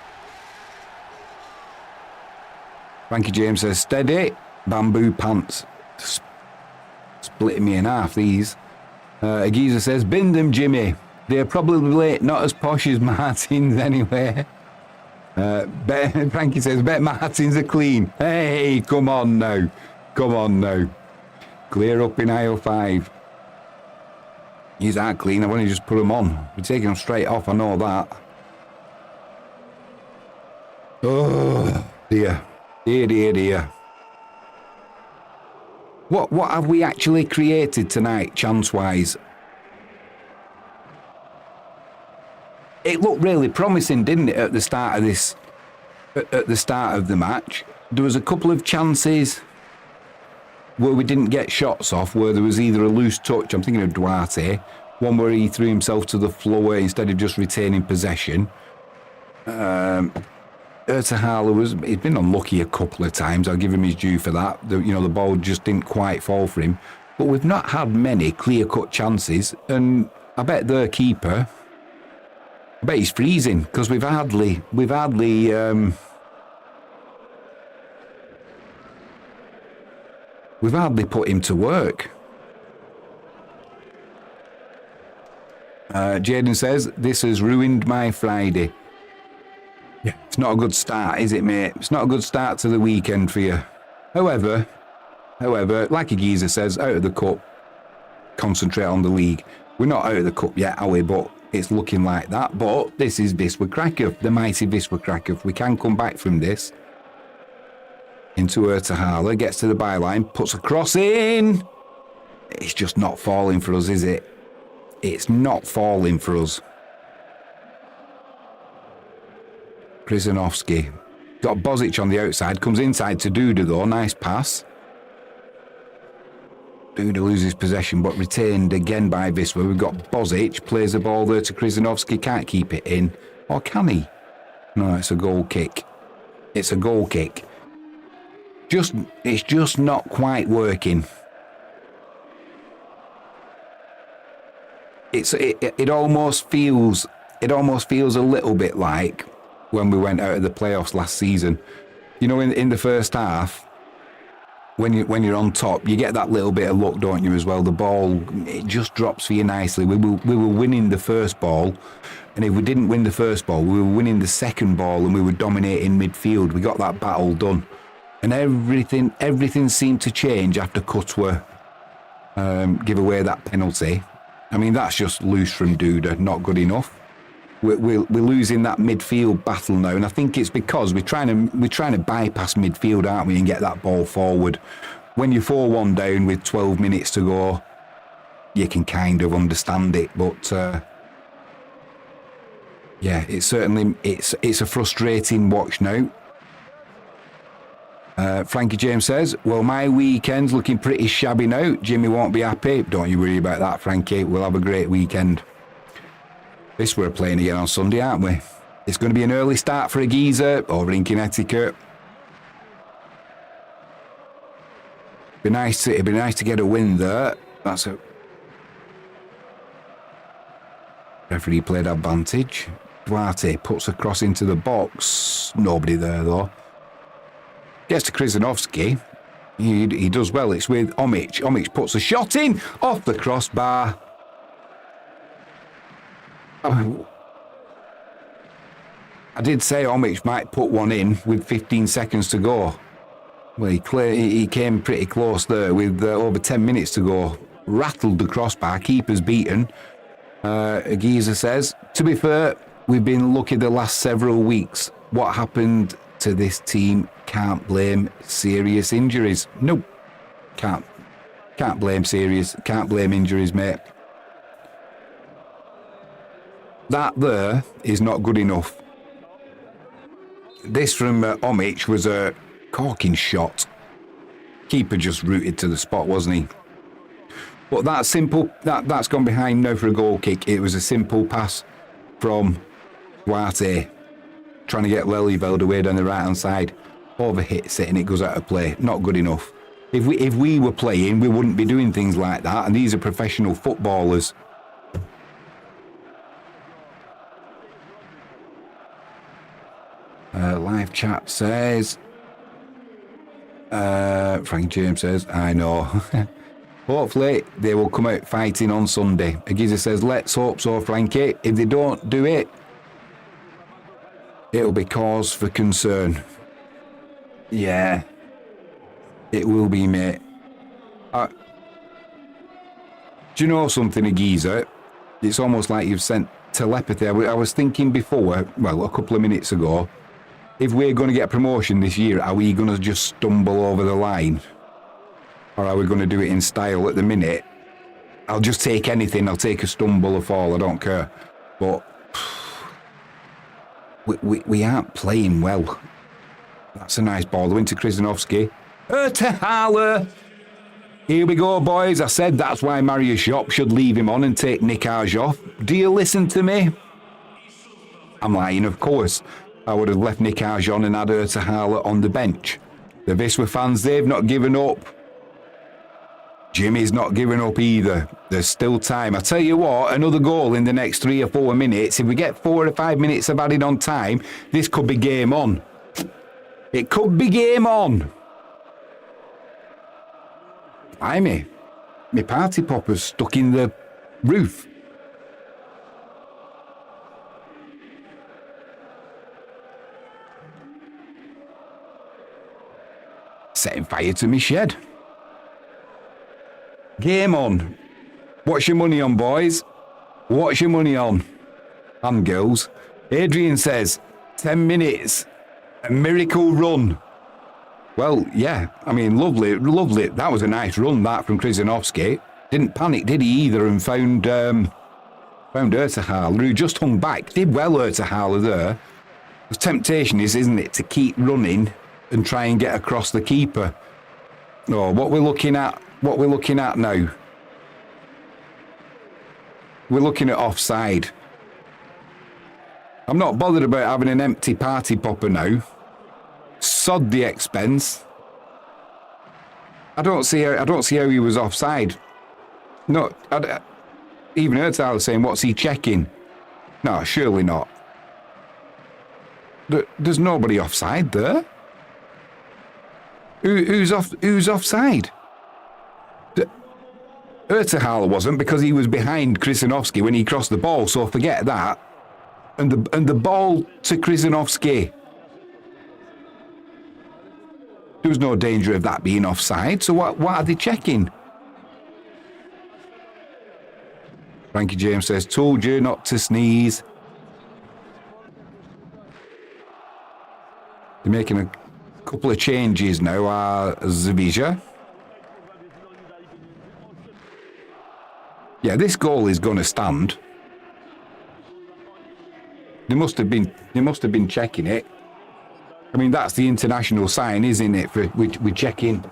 A: Frankie James says, steady, bamboo pants. Splitting me in half, these. Agiza says, bin them, Jimmy. They're probably not as posh as Martins anyway. Frankie says, bet Martins are clean. Hey, come on now. Come on now. Clear up in aisle 5. These aren't clean. I've only just put them on. We're taking them straight off. I know that. Oh, dear. Dear, dear, dear. What have we actually created tonight, chance-wise? It looked really promising, didn't it, at the start of this, at the start of the match? There was a couple of chances where we didn't get shots off, where there was either a loose touch, I'm thinking of Duarte, one where he threw himself to the floor instead of just retaining possession. Ertahala he'd been unlucky a couple of times, I'll give him his due for that. The ball just didn't quite fall for him. But we've not had many clear-cut chances, and I bet their keeper, I bet he's freezing, because we've hardly put him to work. Jaden says, this has ruined my Friday. Yeah. It's not a good start, is it, mate? It's not a good start to the weekend for you. However, like a geezer says, out of the cup, concentrate on the league. We're not out of the cup yet, are we? But it's looking like that. But this is Wisła Kraków, the mighty Wisła Kraków. We can come back from this. Into Ertahala, gets to the byline, puts a cross in. It's just not falling for us, is it? It's not falling for us. Krizanovski. Got Bozic on the outside, comes inside to Duda though, nice pass. Duda loses possession but retained again by Wisła. We've got Bozic, plays the ball there to Krizanovski, can't keep it in. Or can he? No, it's a goal kick. It's a goal kick. It's just not quite working. It almost feels a little bit like when we went out of the playoffs last season. In the first half, when you're on top, you get that little bit of luck, don't you, as well? The ball, it just drops for you nicely. We were winning the first ball, and if we didn't win the first ball, we were winning the second ball, and we were dominating midfield. We got that battle done. And everything seemed to change after Cutwer give away that penalty. I mean, that's just loose from Duda, not good enough. We're losing that midfield battle now, and I think it's because we're trying to bypass midfield, aren't we, and get that ball forward. When you're 4-1 down with 12 minutes to go, you can kind of understand it, but yeah, it's a frustrating watch now. Frankie James says, well, my weekend's looking pretty shabby now. Jimmy won't be happy. Don't you worry about that, Frankie. We'll have a great weekend. This we're playing again on Sunday, aren't we? It's going to be an early start for a geezer over in Connecticut. It'd be nice to get a win there. That's a referee played advantage. Duarte puts a cross into the box. Nobody there though. Gets to Krizanovski. He does well. It's with Omic. Omic puts a shot in off the crossbar. Oh. I did say Omic might put one in with 15 seconds to go. Well, he came pretty close there with over 10 minutes to go. Rattled the crossbar. Keeper's beaten. Agiza says, to be fair, we've been lucky the last several weeks. What happened to this team? Can't blame serious injuries. Nope. Can't blame injuries, mate. That there is not good enough. This from Omic was a corking shot. Keeper just rooted to the spot, wasn't he? But that simple, that's gone behind now for a goal kick. It was a simple pass from Duarte, trying to get Lelyveld away down the right-hand side. Overhits it and it goes out of play. Not good enough. If we were playing, we wouldn't be doing things like that, and these are professional footballers. Live chat says, Frank James says, I know. Hopefully, they will come out fighting on Sunday. Agiza says, let's hope so, Frankie. If they don't do it, it'll be cause for concern. Yeah, it will be, mate. Do you know something, Agiza? It's almost like you've sent telepathy. I was thinking before, well, a couple of minutes ago, if we're going to get a promotion this year, are we going to just stumble over the line? Or are we going to do it in style at the minute? I'll just take anything. I'll take a stumble, a fall. I don't care. But we aren't playing well. That's a nice ball. The win to Krzyzanowski. Ertehaler. Here we go, boys. I said that's why Marius Shop should leave him on and take Nikaj off. Do you listen to me? I'm lying, of course. I would have left Nikaj on and had Ertehaler on the bench. The Wisła fans, they've not given up. Jimmy's not giving up either. There's still time. I tell you what, another goal in the next 3 or 4 minutes. If we get 4 or 5 minutes of added on time, this could be game on. It could be game on. Blimey. My party popper's stuck in the roof. Setting fire to me shed. Game on. What's your money on, boys? What's your money on? And girls. Adrian says, 10 minutes. A miracle run. Well, yeah. I mean, lovely, lovely. That was a nice run, that, from Krzyzanowski. Didn't panic, did he, either, and found Ertehaler, who just hung back. Did well, Ertehaler, there. The temptation is, isn't it, to keep running and try and get across the keeper. Oh, what we're looking at now. We're looking at offside. I'm not bothered about having an empty party popper now. Sod the expense. I don't see how he was offside. No, even Ertehaler saying, what's he checking? No, surely not. There's nobody offside there. Who's offside? Ertehaler wasn't, because he was behind Krzyzanowski when he crossed the ball, so forget that. And the ball to Krzyzanowski. There was no danger of that being offside, so what are they checking? Frankie James says, told you not to sneeze. They're making a couple of changes now, Zawisza. Yeah, this goal is going to stand. They must have been checking it. I mean, that's the international sign, isn't it? We're checking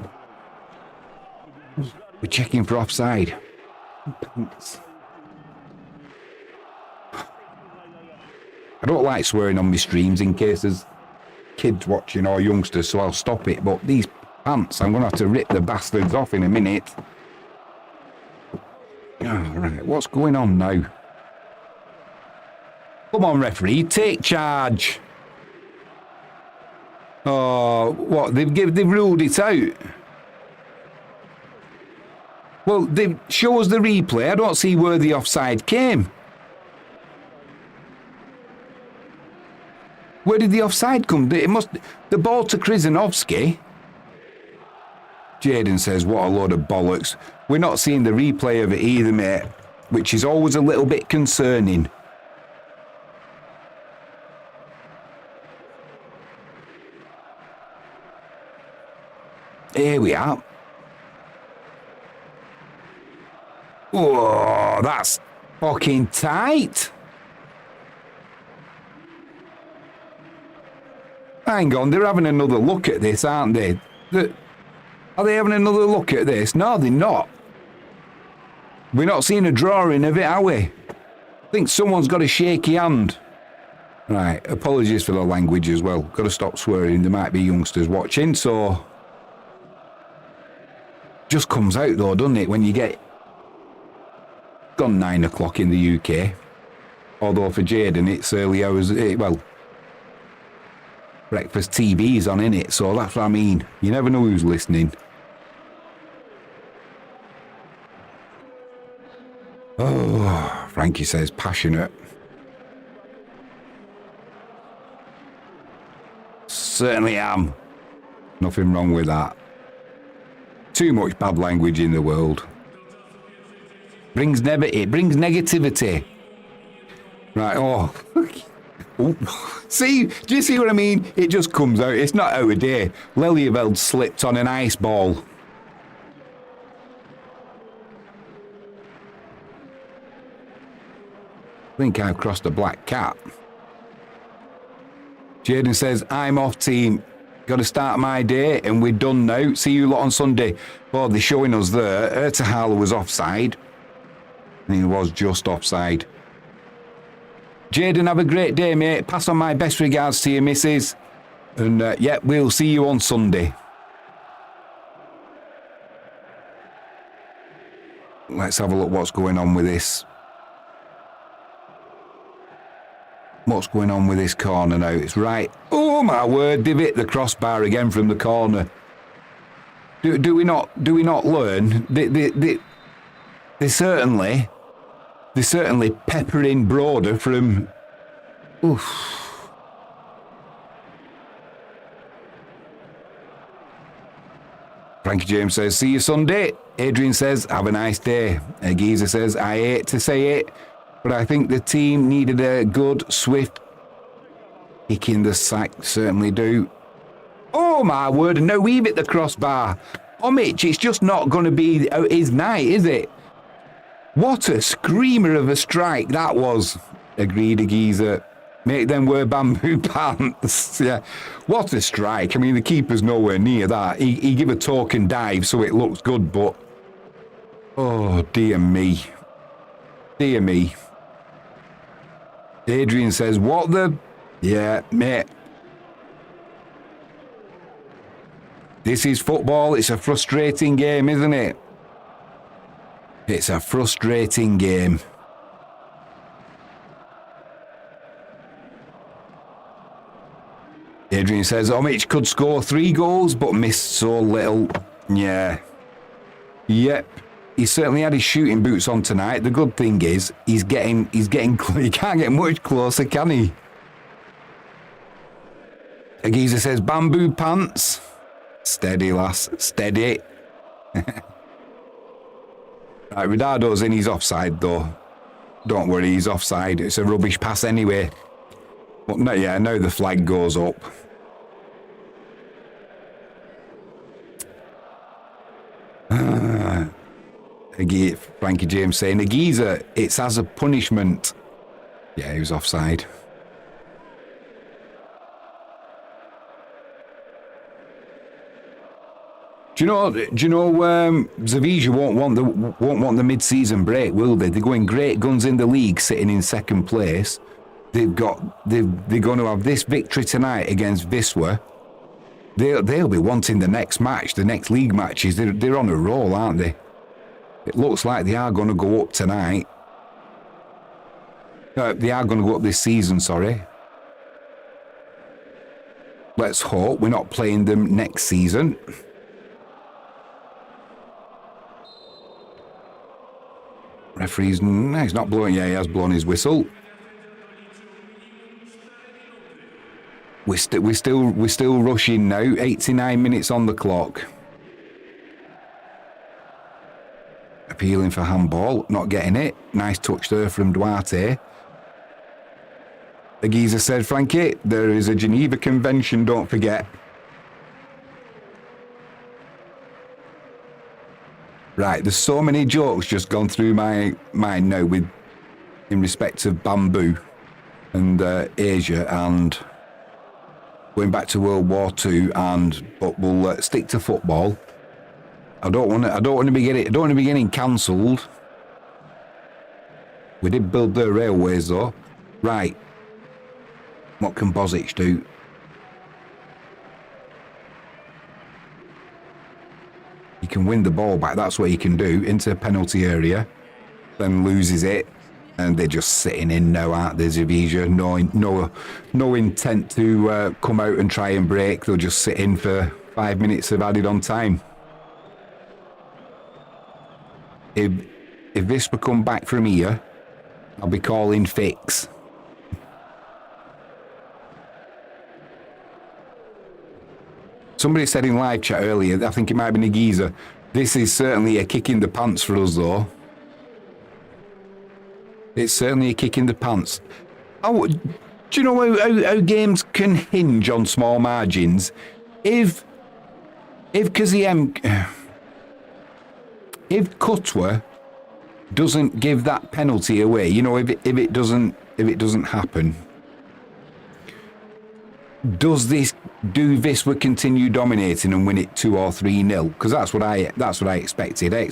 A: for offside. I don't like swearing on my streams in case there's kids watching or youngsters, so I'll stop it. But these pants, I'm going to have to rip the bastards off in a minute. Oh, right, what's going on now? Come on, referee, take charge. Oh, what? They've ruled it out. Well, they show us the replay. I don't see where the offside came. Where did the offside come? The ball to Krzyzanowski. Jaden says, what a load of bollocks. We're not seeing the replay of it either, mate, which is always a little bit concerning. Here we are. Oh, that's fucking tight. Hang on, they're having another look at this, aren't they? Are they having another look at this? No, they're not. We're not seeing a drawing of it, are we? I think someone's got a shaky hand. Right, apologies for the language as well. Got to stop swearing. There might be youngsters watching, so... Just comes out though, doesn't it, when you get... Gone 9 o'clock in the UK. Although for Jaden, it's early hours... Well... Breakfast TV's on, innit? So that's what I mean. You never know who's listening. Oh, Frankie says passionate. Certainly am. Nothing wrong with that. Too much bad language in the world. It brings negativity. Right, oh. See, do you see what I mean? It just comes out. It's not out of day. Lelyveld slipped on an ice ball. I think I've crossed a black cat. Jaden says, I'm off team. Got to start my day and we're done now. See you lot on Sunday. Well, they're showing us there. Ertahala was offside. And he was just offside. Jaden, have a great day, mate. Pass on my best regards to your missus. And, yeah, we'll see you on Sunday. Let's have a look what's going on with this. What's going on with this corner now? It's right. Oh, my word. They've hit the crossbar again from the corner. Do we not learn? They certainly peppering Broder from. Oof. Frankie James says, see you Sunday. Adrian says, have a nice day. Giza says, I hate to say it, but I think the team needed a good, swift kick in the sack. Certainly do. Oh, my word. No, we've hit the crossbar. Omic, it's just not going to be his night, is it? What a screamer of a strike that was. Agreed, Giza. Make them wear bamboo pants. Yeah. What a strike. I mean, the keeper's nowhere near that. He give a talk and dive, so it looks good, but... Oh, dear me. Dear me. Adrian says, what the... Yeah, mate. This is football. It's a frustrating game, isn't it? It's a frustrating game. Adrian says, Omic could score 3 goals, but missed so little. Yeah. Yep. He certainly had his shooting boots on tonight. The good thing is, he can't get much closer, can he? Agiza says, bamboo pants. Steady, lass. Steady. Right, Ridardo's in, he's offside though. Don't worry, he's offside. It's a rubbish pass anyway. But no, yeah, now the flag goes up. Frankie James saying, Agiza, it's as a punishment. Yeah, he was offside. Do you know? Zawisza won't want the mid-season break, will they? They're going great guns in the league, sitting in second place. They're going to have this victory tonight against Wisła. They'll be wanting the next match, the next league matches. They're on a roll, aren't they? It looks like they are going to go up tonight. They are going to go up this season, sorry. Let's hope we're not playing them next season. Referee's, no, he's not blowing. Yeah, he has blown his whistle. We're still rushing now. 89 minutes on the clock. Appealing for handball, not getting it. Nice touch there from Duarte. Agiza said, Frankie, there is a Geneva Convention, don't forget. Right, there's so many jokes just gone through my mind now in respect of bamboo and Asia and going back to World War II, but we'll stick to football. I don't want to be getting cancelled. We did build the railways though. Right. What can Bozic do? He can win the ball back. That's what he can do. Into the penalty area. Then loses it. And they're just sitting in now, aren't they, Zawisza? No intent to come out and try and break. They'll just sit in for 5 minutes of added on time. if Wisła come back from here, I'll be calling fix. Somebody said in live chat earlier, I think it might have been a geezer, this is certainly a kick in the pants for us though. It's certainly a kick in the pants. Oh, do you know how games can hinge on small margins? If Cutwa doesn't give that penalty away, you know, if it doesn't happen, do Wisła continue dominating and win it 2 or 3-0? Because that's what I expected. I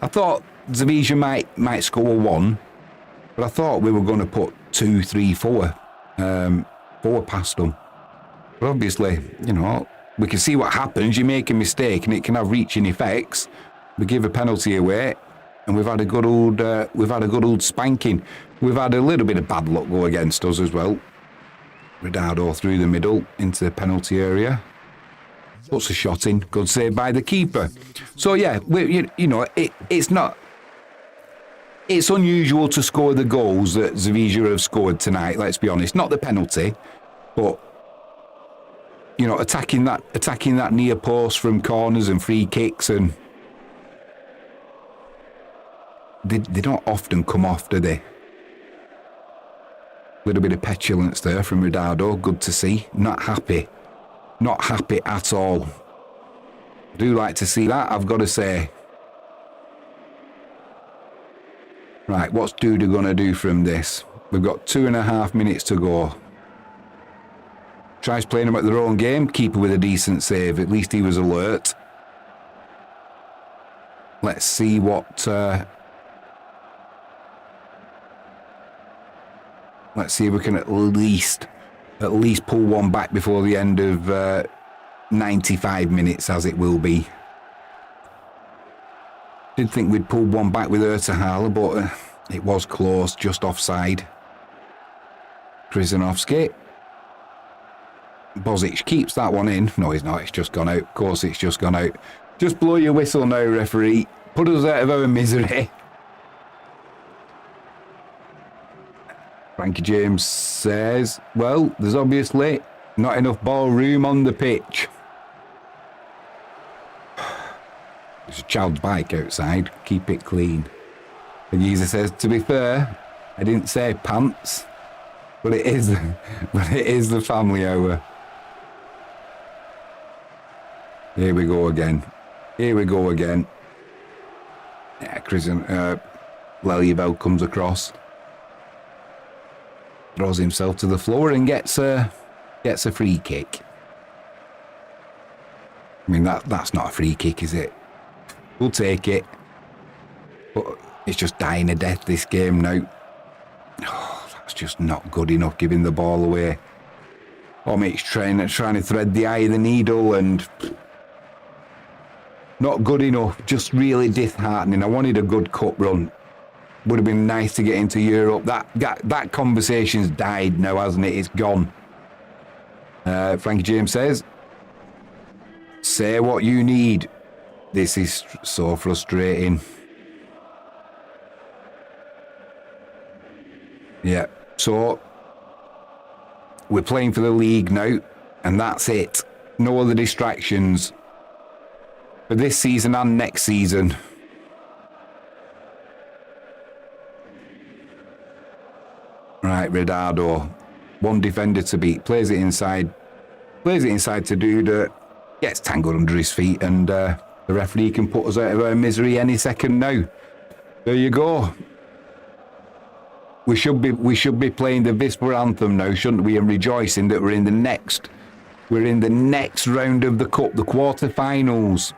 A: thought Zawisza might score 1, but I thought we were going to put 2, 3, 4 past them. But obviously, you know, we can see what happens. You make a mistake and it can have reaching effects. We give a penalty away, and we've had a good old spanking. We've had a little bit of bad luck go against us as well. Ridardo through the middle into the penalty area. Puts a shot in. Good save by the keeper. So yeah, it's unusual to score the goals that Zawisza have scored tonight. Let's be honest. Not the penalty, but you know, attacking that near post from corners and free kicks, and they don't often come off, do they? Little bit of petulance there from Ridardo. Good to see. Not happy at all. I do like to see that, I've got to say. Right, what's Duda going to do from this? We've got 2.5 minutes to go. Tries playing them at their own game. Keeper with a decent save. At least he was alert. Let's see what... let's see if we can at least pull one back before the end of 95 minutes, as it will be. Did think we'd pulled one back with Ertahala, but it was close, just offside. Krizanovski. Bozic keeps that one in. No, he's not. It's just gone out. Of course, it's just gone out. Just blow your whistle now, referee. Put us out of our misery. Frankie James says, well, there's obviously not enough ball room on the pitch. There's a child's bike outside. Keep it clean. The geezer says, to be fair, I didn't say pants, but it is the family hour. Here we go again. Yeah, Lelyabel comes across. Throws himself to the floor and gets a free kick. I mean, that's not a free kick, is it? We'll take it. But it's just dying a death, this game now. Oh, that's just not good enough, giving the ball away. Omic's trying to thread the eye of the needle, and not good enough. Just really disheartening. I wanted a good cup run. Would have been nice to get into Europe. That conversation's died now, hasn't it? It's gone. Frankie James says, say what you need. This is so frustrating. Yeah, so we're playing for the league now, and that's it. No other distractions for this season and next season. Right, Ridardo. One defender to beat. Plays it inside to Duda. Gets tangled under his feet, and the referee can put us out of our misery any second now. There you go. We should be playing the Wisła anthem now, shouldn't we? And rejoicing that we're in the next round of the cup, the quarter-finals.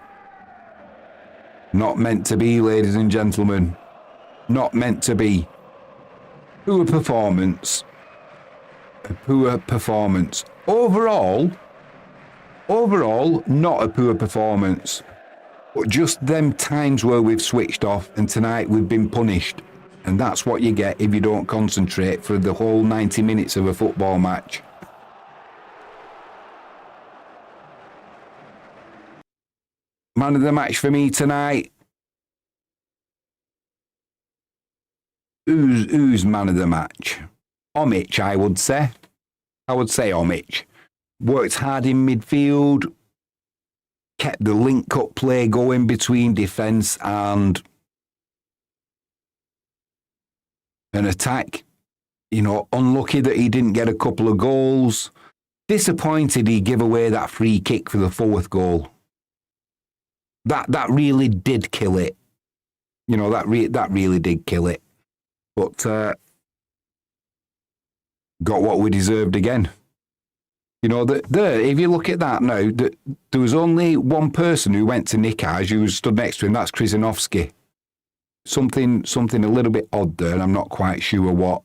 A: Not meant to be, ladies and gentlemen. Not meant to be. Poor performance. A poor performance. Overall, not a poor performance. But just them times where we've switched off, and tonight we've been punished. And that's what you get if you don't concentrate for the whole 90 minutes of a football match. Man of the match for me tonight, Who's man of the match? Omic, I would say. I would say Omic. Worked hard in midfield, kept the link-up play going between defence and an attack. Unlucky that he didn't get a couple of goals. Disappointed he gave away that free kick for the fourth goal. That really did kill it. That really did kill it. But got what we deserved again. If you look at that now, there was only one person who went to Nikaj who stood next to him. That's Krzyzanowski. Something a little bit odd there, and I'm not quite sure what.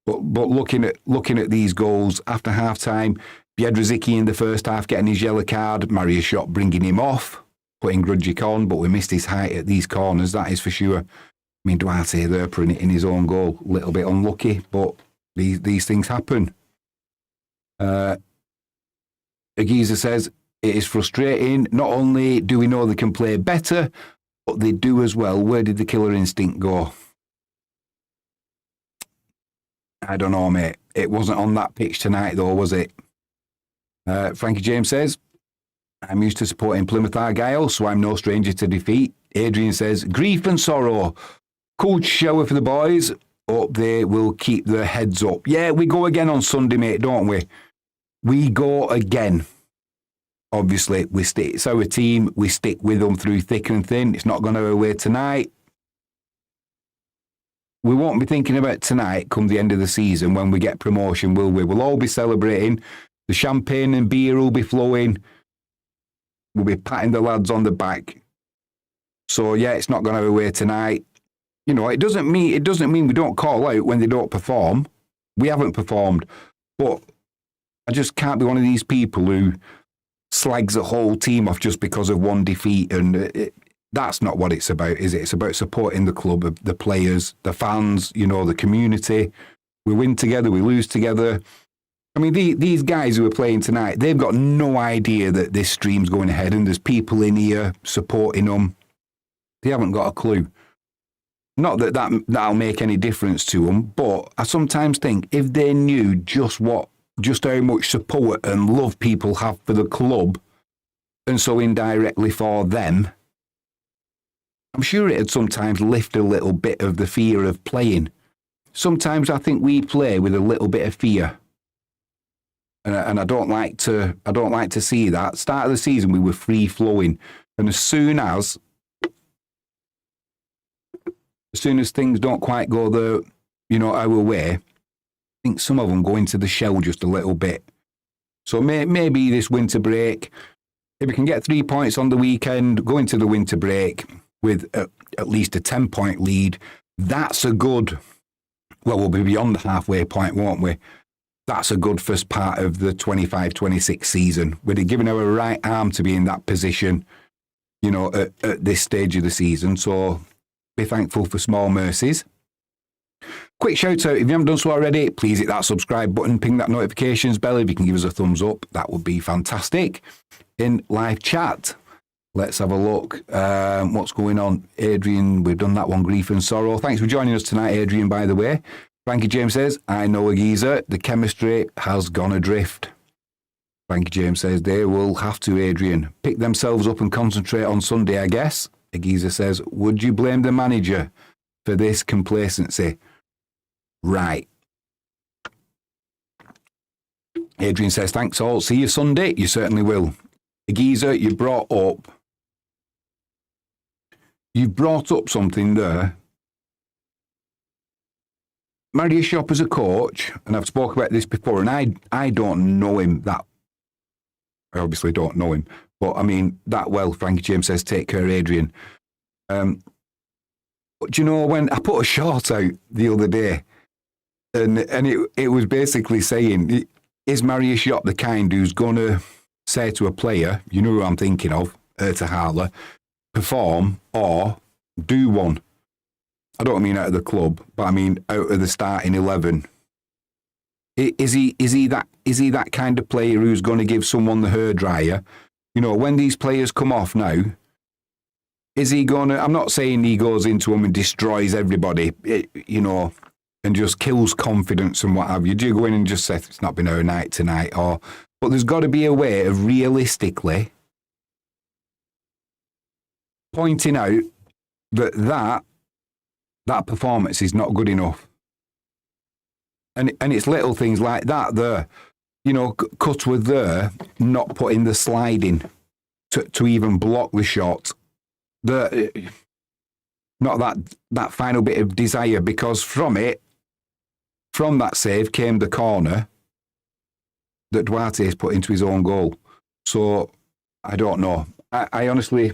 A: But looking at these goals after half time, Biedrzycki in the first half getting his yellow card, Marius Shot bringing him off, putting Grudzik on, but we missed his height at these corners, that is for sure. I mean, Duarte there putting it in his own goal, a little bit unlucky, but these things happen. Aguiza says, it is frustrating. Not only do we know they can play better, but they do as well. Where did the killer instinct go? I don't know, mate. It wasn't on that pitch tonight, though, was it? Frankie James says, I'm used to supporting Plymouth Argyle, so I'm no stranger to defeat. Adrian says, grief and sorrow. Cold shower for the boys. Hope they will keep their heads up. Yeah, we go again on Sunday, mate, don't we? We go again. Obviously, it's our team. We stick with them through thick and thin. It's not going our way tonight. We won't be thinking about tonight come the end of the season when we get promotion, will we? We'll all be celebrating. The champagne and beer will be flowing. We'll be patting the lads on the back. So, yeah, it's not going our way tonight. It doesn't mean we don't call out when they don't perform. We haven't performed. But I just can't be one of these people who slags the whole team off just because of one defeat. And that's not what it's about, is it? It's about supporting the club, the players, the fans, the community. We win together, we lose together. I mean, these guys who are playing tonight, they've got no idea that this stream's going ahead and there's people in here supporting them. They haven't got a clue. Not that'll make any difference to them, but I sometimes think if they knew just how much support and love people have for the club, and so indirectly for them, I'm sure it'd sometimes lift a little bit of the fear of playing. Sometimes I think we play with a little bit of fear. And I don't like to see that. Start of the season, we were free flowing. And as soon as things don't quite go our way, I think some of them go into the shell just a little bit. So maybe this winter break, if we can get 3 points on the weekend, go into the winter break with at least a 10-point lead, that's a good, we'll be beyond the halfway point, won't we? That's a good first part of the 25-26 season. We're giving our right arm to be in that position, at this stage of the season. So be thankful for small mercies. Quick shout out, if you haven't done so already, please hit that subscribe button, ping that notifications bell. If you can give us a thumbs up, that would be fantastic. In live chat, let's have a look. What's going on? Adrian, we've done that one, grief and sorrow. Thanks for joining us tonight, Adrian, by the way. Frankie James says, I know a geezer, the chemistry has gone adrift. Frankie James says, they will have to, Adrian. Pick themselves up and concentrate on Sunday, I guess. A geezer says, would you blame the manager for this complacency? Right. Adrian says, thanks all. See you Sunday. You certainly will. A geezer, you've brought up something there. Marius Shop as a coach, and I've spoken about this before, and I don't know him that. I obviously don't know him, but I mean that well. Frankie James says, take care, Adrian. But do you know, when I put a short out the other day, and it was basically saying, is Marius Shop the kind who's going to say to a player, you know who I'm thinking of, Erta Harler, perform or do one? I don't mean out of the club, but I mean out of the starting 11. Is he that kind of player who's going to give someone the hairdryer? When these players come off now, Is he going to... I'm not saying he goes into them and destroys everybody, and just kills confidence and what have you. Do you go in and just say, it's not been our night tonight? But there's got to be a way of realistically pointing out that performance is not good enough. And it's little things like that there. Cut with there, not putting the sliding to even block the shot. Not that final bit of desire, because from that save came the corner that Duarte has put into his own goal. So I don't know. I honestly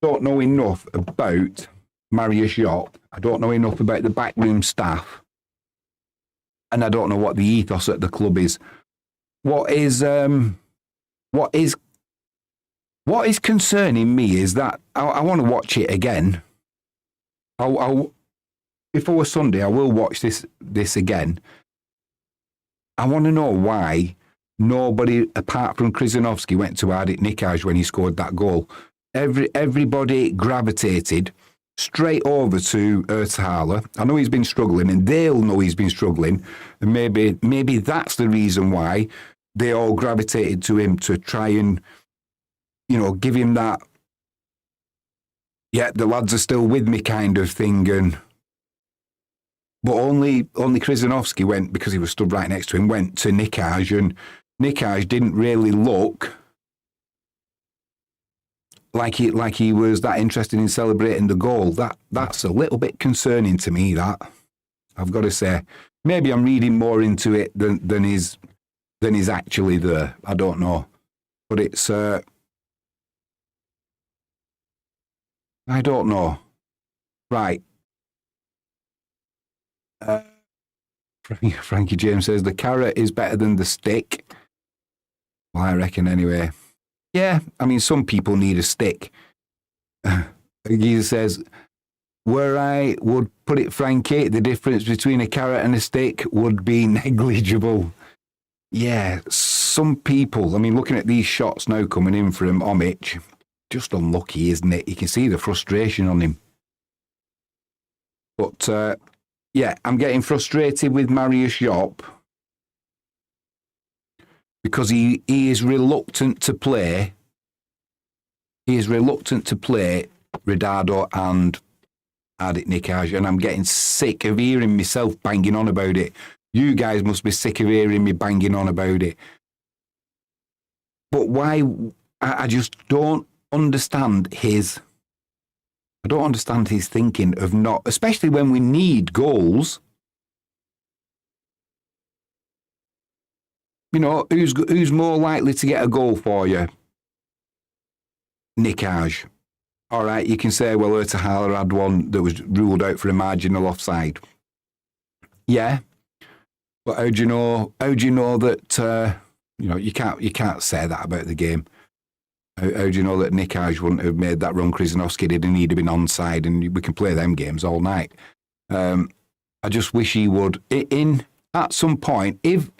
A: don't know enough about Mariusz Jop. I don't know enough about the backroom staff. And I don't know what the ethos at the club is. What is concerning me is that I want to watch it again. Before Sunday, I will watch this again. I want to know why nobody, apart from Krzyzanowski, went to Ardit Nikaj when he scored that goal. Everybody gravitated straight over to Ertahala. I know he's been struggling, and they'll know he's been struggling. And maybe that's the reason why they all gravitated to him, to try and, give him that, yeah, the lads are still with me kind of thing. But only Krzyzanowski went, because he was stood right next to him, went to Nikaj, and Nikaj didn't really look like he was that interested in celebrating the goal. That's a little bit concerning to me, that, I've got to say. Maybe I'm reading more into it than is actually there. I don't know. But it's I don't know. Right. Frankie James says the carrot is better than the stick. Well, I reckon anyway. Yeah, I mean, some people need a stick. He says, where I would put it, Frankie, the difference between a carrot and a stick would be negligible. Yeah, some people, I mean, looking at these shots now coming in from Omic, just unlucky, isn't it? You can see the frustration on him. But, yeah, I'm getting frustrated with Mariusz Jop because he is reluctant to play. He is reluctant to play Ridado and Ardit Nikaj, and I'm getting sick of hearing myself banging on about it. You guys must be sick of hearing me banging on about it. But why? I just don't understand his... I don't understand his thinking of not, especially when we need goals. Who's more likely to get a goal for you? Nikaj. All right, you can say, well, Ertahala had one that was ruled out for a marginal offside. Yeah, but how do you know that? You can't say that about the game. How do you know that Nikaj wouldn't have made that run? Krzyzanowski didn't need to be onside, and we can play them games all night. I just wish he would. At some point, if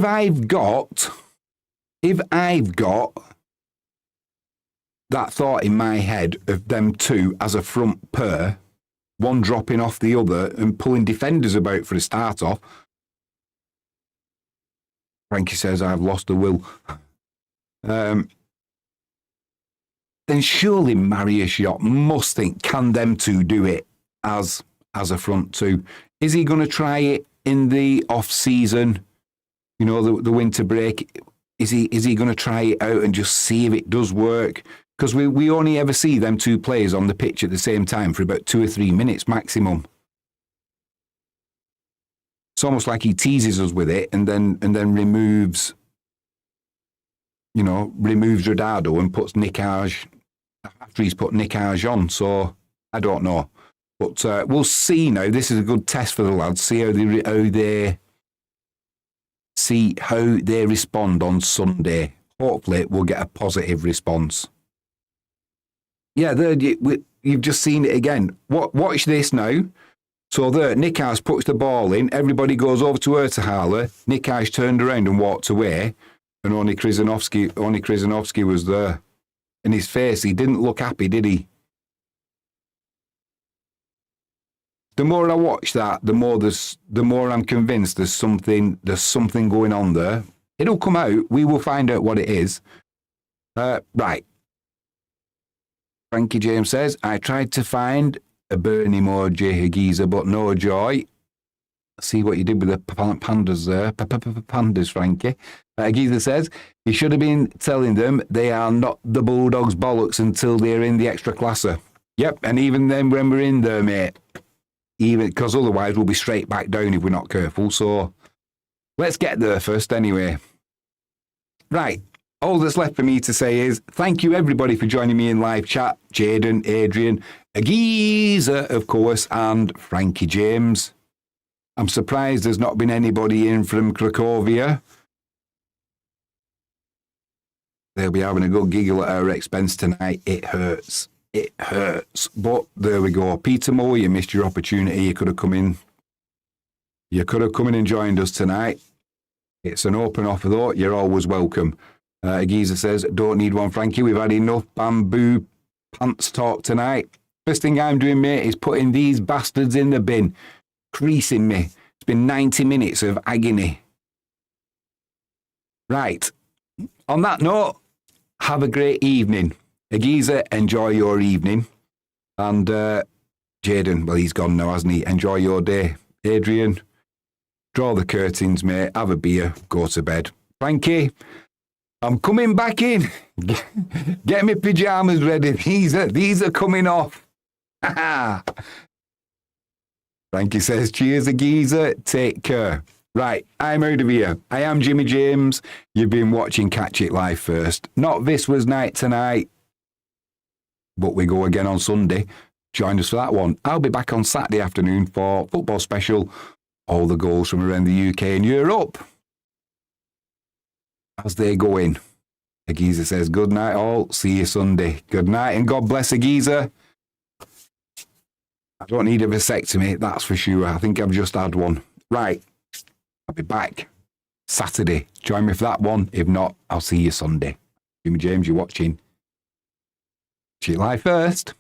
A: I've got that thought in my head of them two as a front pair, one dropping off the other and pulling defenders about for a start off. Frankie says I've lost the will. Then surely Mariusz Jop must think, can them two do it as a front two? Is he going to try it in the off-season, the winter break? Is he going to try it out and just see if it does work? Because we only ever see them two players on the pitch at the same time for about 2 or 3 minutes maximum. It's almost like he teases us with it and then removes Ridado and puts Nikaj after he's put Nikaj on. So I don't know, but we'll see now. This is a good test for the lads. See how they respond on Sunday. Hopefully, we'll get a positive response. Yeah, you've just seen it again. Watch this now. So there, Nikaj puts the ball in. Everybody goes over to Ertahala. Nikaj turned around and walked away. And only Krzyzanowski was there. In his face, he didn't look happy, did he? the more I watch that, the more I'm convinced there's something going on there. It'll come out. We will find out what it is. Right. Frankie James says, I tried to find a burn emoji, Giza, but no joy. See what you did with the pandas there. Pandas, Frankie. Giza says, you should have been telling them they are not the Bulldogs bollocks until they're in the extra classer. Yep, and even then when we're in there, mate, even because otherwise we'll be straight back down if we're not careful. So let's get there first anyway. Right. All that's left for me to say is thank you, everybody, for joining me in live chat. Jaden, Adrian, Giza, of course, and Frankie James. I'm surprised there's not been anybody in from Cracovia. They'll be having a good giggle at our expense tonight. It hurts. It hurts. But there we go. Peter Moore, you missed your opportunity. You could have come in. You could have come in and joined us tonight. It's an open offer, though. You're always welcome. Giza says, don't need one, Frankie. We've had enough bamboo pants talk tonight. First thing I'm doing, mate, is putting these bastards in the bin. Creasing me. It's been 90 minutes of agony. Right. On that note, have a great evening. Giza, enjoy your evening. And Jaden, well, he's gone now, hasn't he? Enjoy your day. Adrian, draw the curtains, mate. Have a beer. Go to bed. Frankie, I'm coming back in. Get my pyjamas ready. These are coming off. Frankie says, cheers, Giza. Take care. Right, I'm out of here. I am Jimmy James. You've been watching Catch It Live first. Not This Was Night tonight, but we go again on Sunday. Join us for that one. I'll be back on Saturday afternoon for football special. All the goals from around the UK and Europe. As they go in. Giza says, good night all. See you Sunday. Good night and God bless Giza. I don't need a vasectomy, that's for sure. I think I've just had one. Right. I'll be back Saturday. Join me for that one. If not, I'll see you Sunday. Jimmy James, you're watching. See you live first.